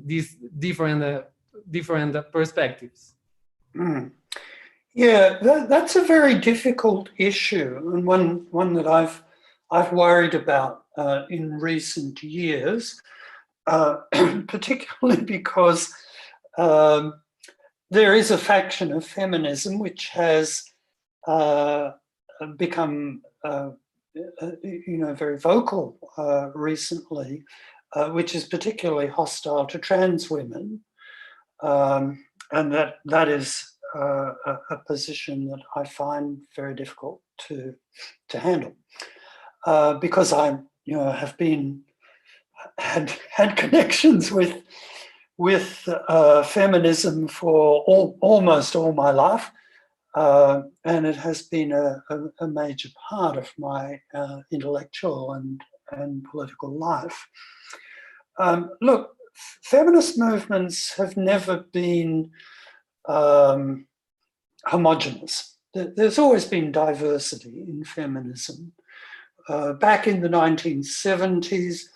these different perspectives. Yeah, that's a very difficult issue, and one that I've worried about in recent years, particularly because there is a faction of feminism which has become very vocal recently, which is particularly hostile to trans women, and that is a position that I find very difficult to handle, because I have had connections with feminism for almost all my life, and it has been a major part of my intellectual and political life. Look, feminist movements have never been homogenous. There's always been diversity in feminism. Back in the 1970s,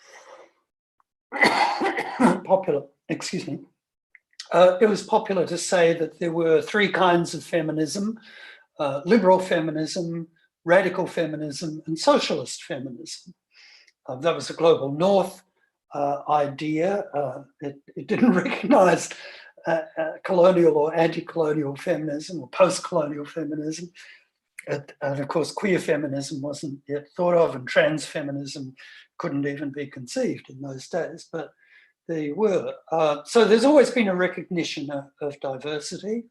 it was popular to say that there were three kinds of feminism: liberal feminism, radical feminism, and socialist feminism. That was a global north idea. It didn't recognize colonial or anti-colonial feminism or post-colonial feminism. And of course, queer feminism wasn't yet thought of, and trans feminism couldn't even be conceived in those days, but there you were. So there's always been a recognition of diversity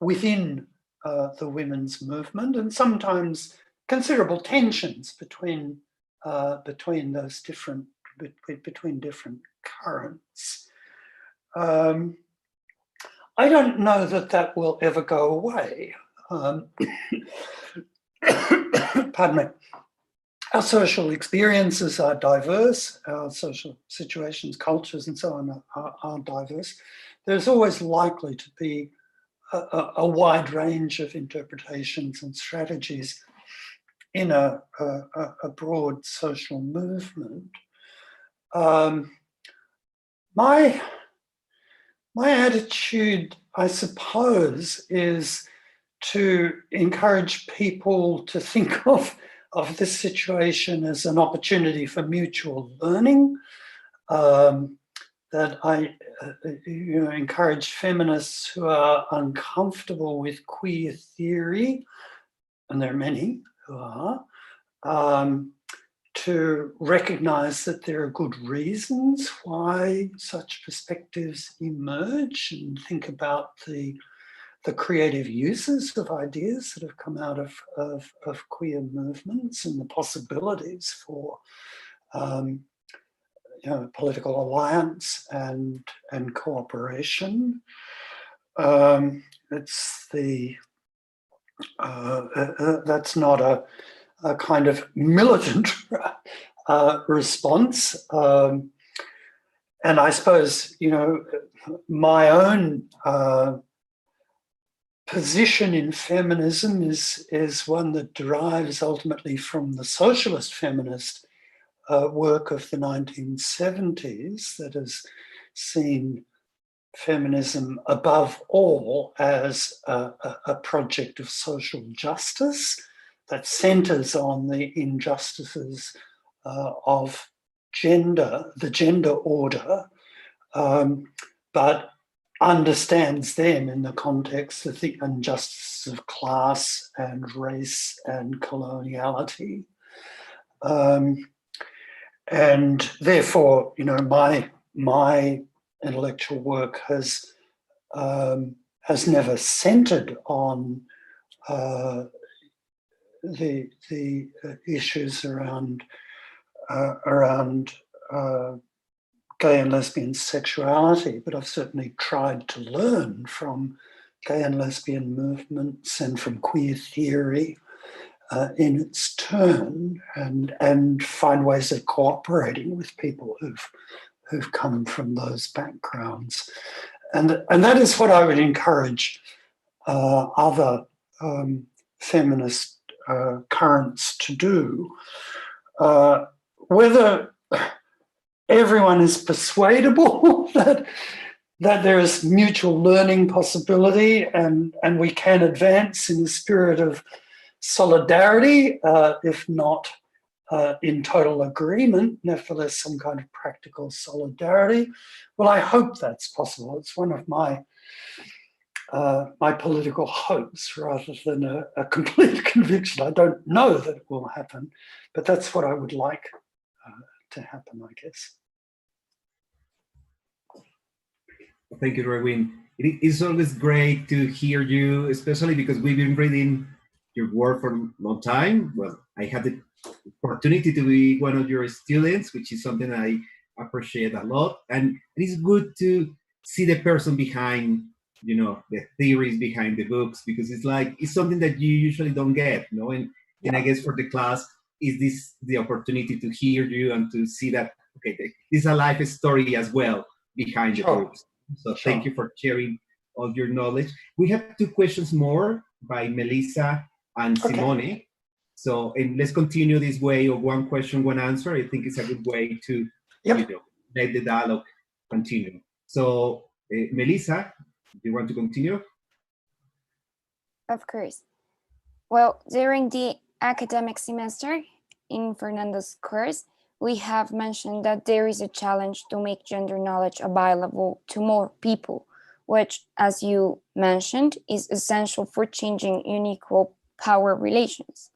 within the women's movement, and sometimes considerable tensions between those different currents. I don't know that will ever go away. Pardon me. Our social experiences are diverse, our social situations, cultures, and so on are diverse. There's always likely to be a wide range of interpretations and strategies in a broad social movement. My attitude, I suppose, is to encourage people to think of this situation as an opportunity for mutual learning. That I encourage feminists who are uncomfortable with queer theory, and there are many who are, to recognize that there are good reasons why such perspectives emerge, and think about the creative uses of ideas that have come out of queer movements, and the possibilities for political alliance and cooperation. That's not a kind of militant response, and I suppose my own position in feminism is one that derives ultimately from the socialist feminist work of the 1970s, that has seen feminism above all as a project of social justice that centers on the injustices of gender, the gender order, but understands them in the context of the injustices of class and race and coloniality. And therefore, my intellectual work has never centered on the issues around gay and lesbian sexuality, but I've certainly tried to learn from gay and lesbian movements and from queer theory in its turn, and find ways of cooperating with people who've come from those backgrounds. And that is what I would encourage other feminist currents to do. Whether everyone is persuadable that there is mutual learning possibility and we can advance in the spirit of solidarity, if not in total agreement, nevertheless some kind of practical solidarity. Well, I hope that's possible. It's one of my political hopes rather than a complete conviction. I don't know that it will happen, but that's what I would like to happen, I guess. Thank you, Rowin. It is always great to hear you, especially because we've been reading your work for a long time. Well, I had the opportunity to be one of your students, which is something I appreciate a lot. And it is good to see the person behind, you know, the theories behind the books, because it's something that you usually don't get, you know? And I guess for the class, is this the opportunity to hear you and to see that, okay, this is a life story as well behind the books. So thank you for sharing all your knowledge. We have 2 questions more by Melissa and Simone. So and let's continue this way of 1 question, 1 answer. I think it's a good way to you know, let the dialogue continue. So Melissa, do you want to continue? Of course. Well, during the academic semester in Fernando's course, we have mentioned that there is a challenge to make gender knowledge available to more people, which, as you mentioned, is essential for changing unequal power relations.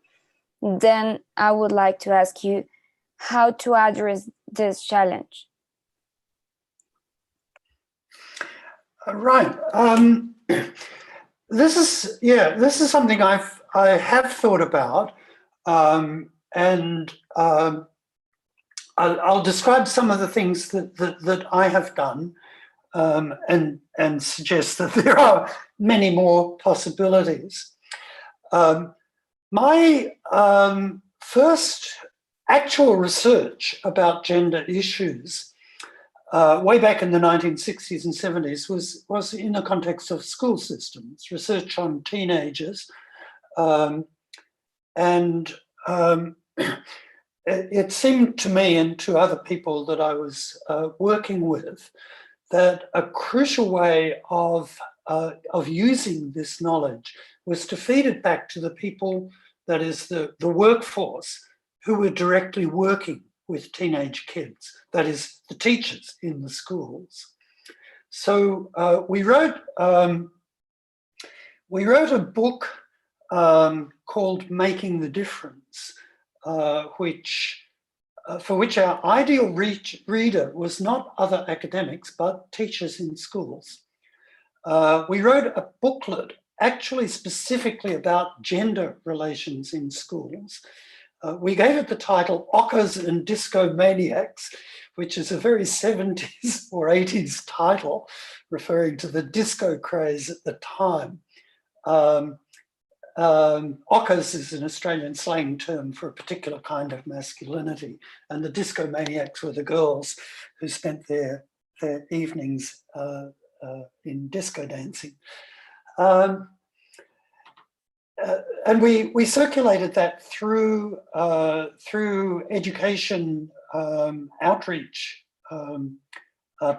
Then I would like to ask you how to address this challenge. Right. This is something I have thought about, and I'll describe some of the things that I have done, and suggest that there are many more possibilities. My first actual research about gender issues way back in the 1960s and 70s was in the context of school systems, research on teenagers. It seemed to me and to other people that I was working with that a crucial way of using this knowledge was to feed it back to the people, that is the workforce, who were directly working with teenage kids, that is the teachers in the schools. So we wrote a book called Making the Difference, for which our ideal reader was not other academics, but teachers in schools. We wrote a booklet actually specifically about gender relations in schools. We gave it the title Ockers and Disco Maniacs, which is a very 70s or 80s title, referring to the disco craze at the time. Ockers is an Australian slang term for a particular kind of masculinity, and the disco maniacs were the girls who spent their evenings in disco dancing. And we circulated that through education outreach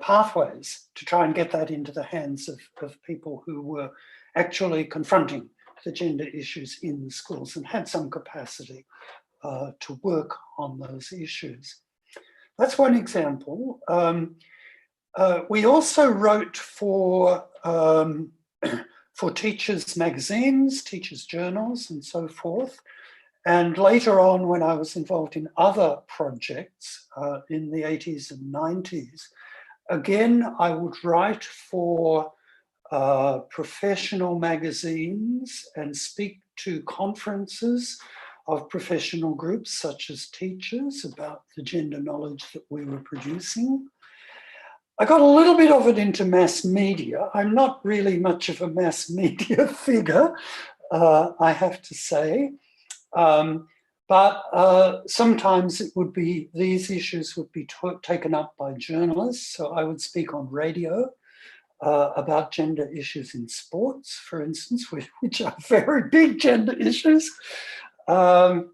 pathways to try and get that into the hands of people who were actually confronting the gender issues in the schools and had some capacity to work on those issues. That's one example. We also wrote for teachers' magazines, teachers' journals, and so forth. And later on, when I was involved in other projects in the 80s and 90s, again, I would write for professional magazines and speak to conferences of professional groups such as teachers about the gender knowledge that we were producing. I got a little bit of it into mass media. I'm not really much of a mass media figure, I have to say. But sometimes it would be, these issues would be taken up by journalists. So I would speak on radio about gender issues in sports, for instance, which are very big gender issues. And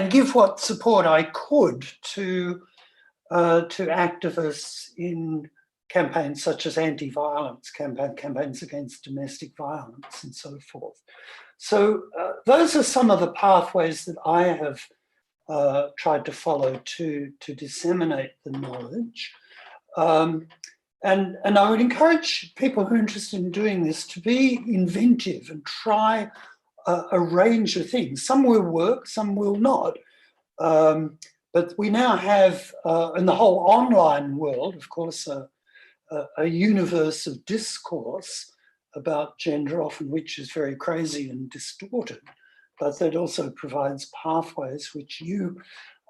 give what support I could to activists in campaigns such as anti-violence campaigns against domestic violence and so forth. So those are some of the pathways that I have tried to follow to disseminate the knowledge. And I would encourage people who are interested in doing this to be inventive and try a range of things. Some will work, some will not. But we now have, in the whole online world, of course, a universe of discourse about gender, often which is very crazy and distorted, but that also provides pathways which you,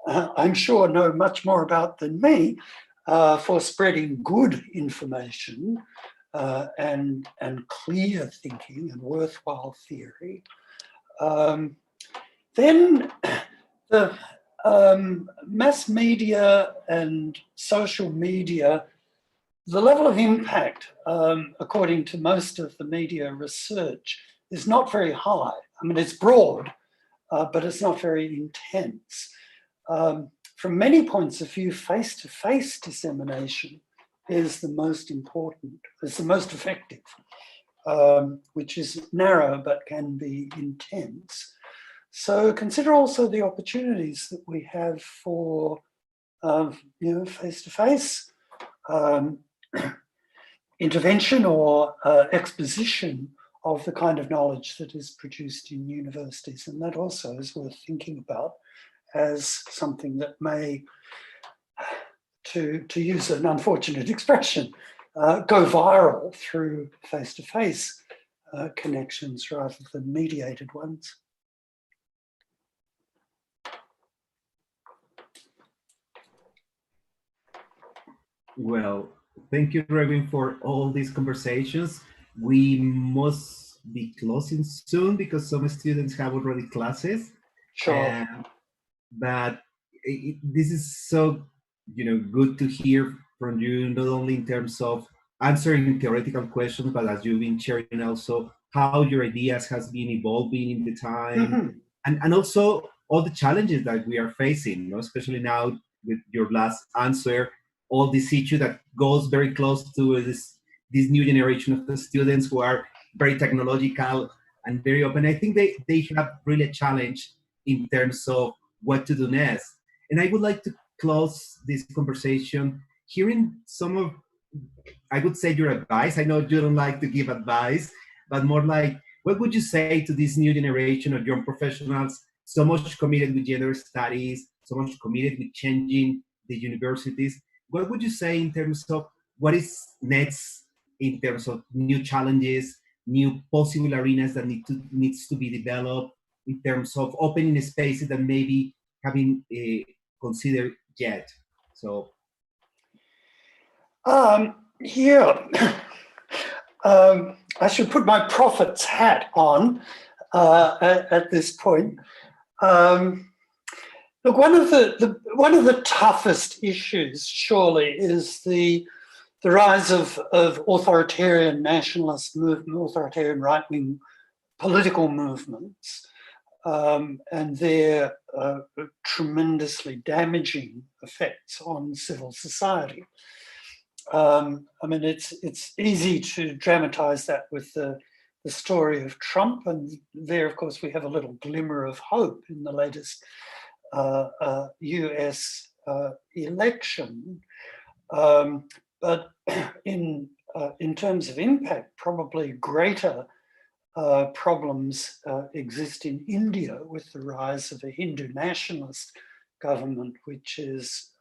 I'm sure, know much more about than me, for spreading good information and clear thinking and worthwhile theory. Then the mass media and social media, the level of impact, according to most of the media research, is not very high. I mean, it's broad, but it's not very intense. From many points of view, face-to-face dissemination is the most important, is the most effective, which is narrow but can be intense. So consider also the opportunities that we have for, face-to-face intervention or exposition of the kind of knowledge that is produced in universities. And that also is worth thinking about as something that may, to use an unfortunate expression, go viral through face-to-face connections rather than mediated ones. Well, thank you, Rewin, for all these conversations. We must be closing soon because some students have already classes. Sure. But this is so, good to hear from you, not only in terms of answering theoretical questions, but as you've been sharing also how your ideas has been evolving in the time, and also all the challenges that we are facing, especially now with your last answer, all this issue that goes very close to this new generation of the students who are very technological and very open. I think they have really a challenge in terms of what to do next. And I would like to close this conversation hearing some of, I would say, your advice. I know you don't like to give advice, but more like, what would you say to this new generation of young professionals so much committed with gender studies, so much committed with changing the universities? What would you say in terms of what is next, in terms of new challenges, new possible arenas that needs to be developed, in terms of opening spaces that maybe haven't considered yet? So, yeah, I should put my prophet's hat on at this point. Look, one of the toughest issues, surely, is the rise of authoritarian nationalist movement, authoritarian right-wing political movements, and their tremendously damaging effects on civil society. I mean, it's easy to dramatize that with the story of Trump, and there, of course, we have a little glimmer of hope in the latest US election. But in terms of impact, probably greater problems exist in India with the rise of a Hindu nationalist government, which is,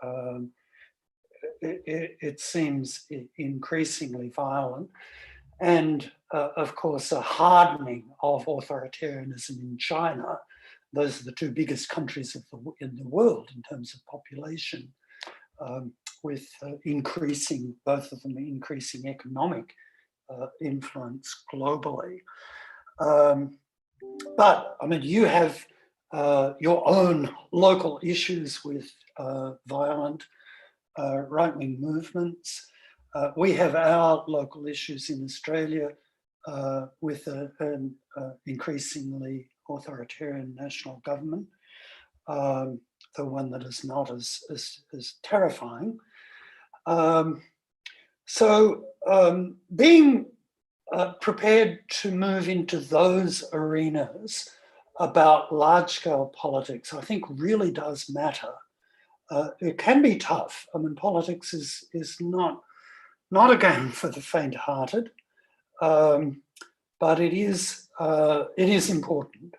it seems, increasingly violent. and of course, a hardening of authoritarianism in China. Those are the two biggest countries in the world in terms of population, with both of them increasing economic influence globally. But I mean, you have your own local issues with violent right-wing movements. We have our local issues in Australia with an increasingly authoritarian national government, the one that is not as terrifying. So being prepared to move into those arenas about large-scale politics, I think really does matter. It can be tough. I mean, politics is not a game for the faint-hearted, but it is important.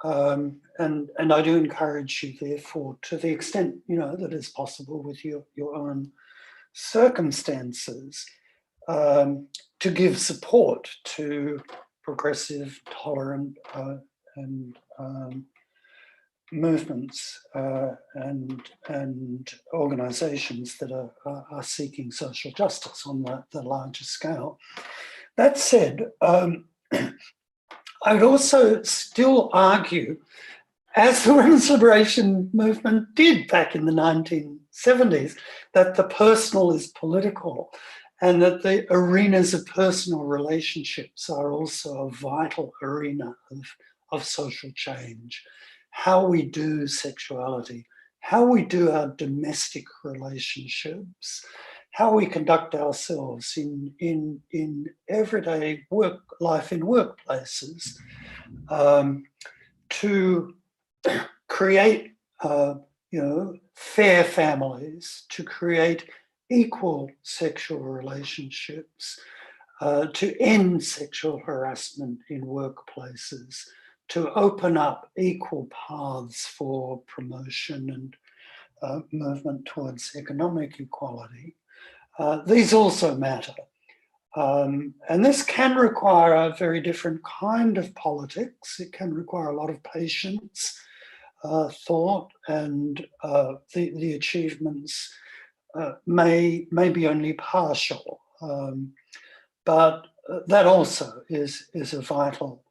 And I do encourage you, therefore, to the extent that is possible with your own circumstances, to give support to progressive, tolerant, and movements and organisations that are seeking social justice on the larger scale. That said, I would also still argue, as the women's liberation movement did back in the 1970s, that the personal is political, and that the arenas of personal relationships are also a vital arena of social change. How we do sexuality, how we do our domestic relationships, how we conduct ourselves in everyday life in workplaces, to create fair families, to create equal sexual relationships, to end sexual harassment in workplaces, to open up equal paths for promotion and movement towards economic equality. These also matter. And this can require a very different kind of politics. It can require a lot of patience, thought, and the achievements may be only partial. But that also is a vital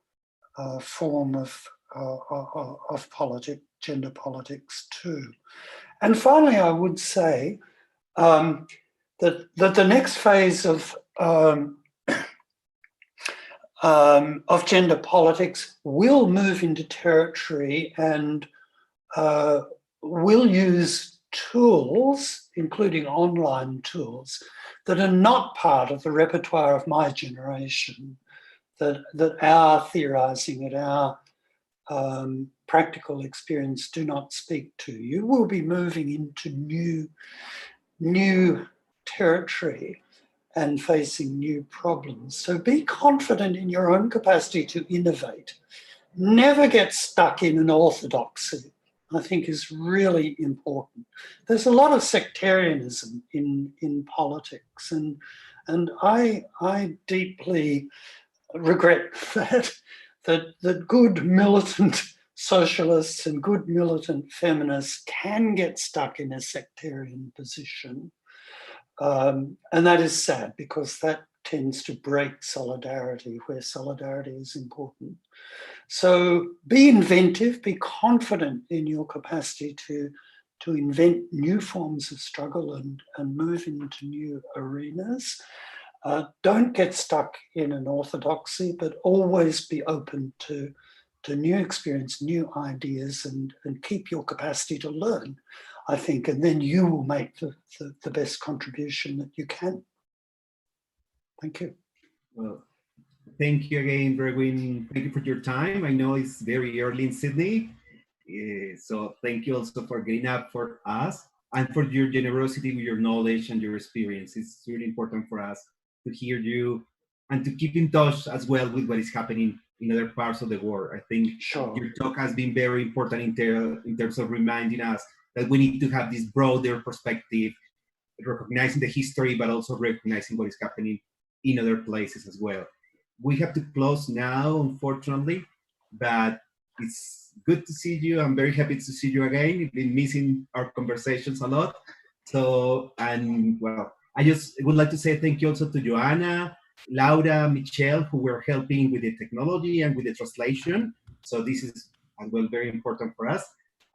form of politics, gender politics too. And finally, I would say that the next phase of gender politics will move into territory and will use tools, including online tools, that are not part of the repertoire of my generation, that our theorizing and our practical experience do not speak to. You will be moving into new territory and facing new problems. So be confident in your own capacity to innovate. Never get stuck in an orthodoxy, I think, is really important. There's a lot of sectarianism in politics, and I deeply regret that good militant socialists and good militant feminists can get stuck in a sectarian position. And that is sad, because that tends to break solidarity where solidarity is important. So be inventive, be confident in your capacity to invent new forms of struggle and move into new arenas. Don't get stuck in an orthodoxy, but always be open to new experience, new ideas, and keep your capacity to learn, I think, and then you will make the best contribution that you can. Thank you. Well, thank you again, Berwin. Thank you for your time. I know it's very early in Sydney, so thank you also for getting up for us and for your generosity with your knowledge and your experience. It's really important for us to hear you and to keep in touch as well with what is happening in other parts of the world. I think your talk has been very important in terms of reminding us that we need to have this broader perspective, recognizing the history, but also recognizing what is happening in other places as well. We have to close now, unfortunately, but it's good to see you. I'm very happy to see you again. You've been missing our conversations a lot. So, and well, I just would like to say thank you also to Joanna, Laura, Michelle, who were helping with the technology and with the translation. So this is as well very important for us.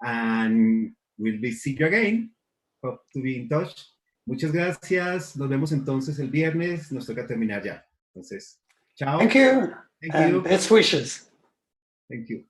And we'll be see you again. Hope to be in touch. Muchas gracias. Nos vemos entonces el viernes. Nos toca terminar ya. Entonces, chao. Thank you. Thank And you. best wishes. Thank you.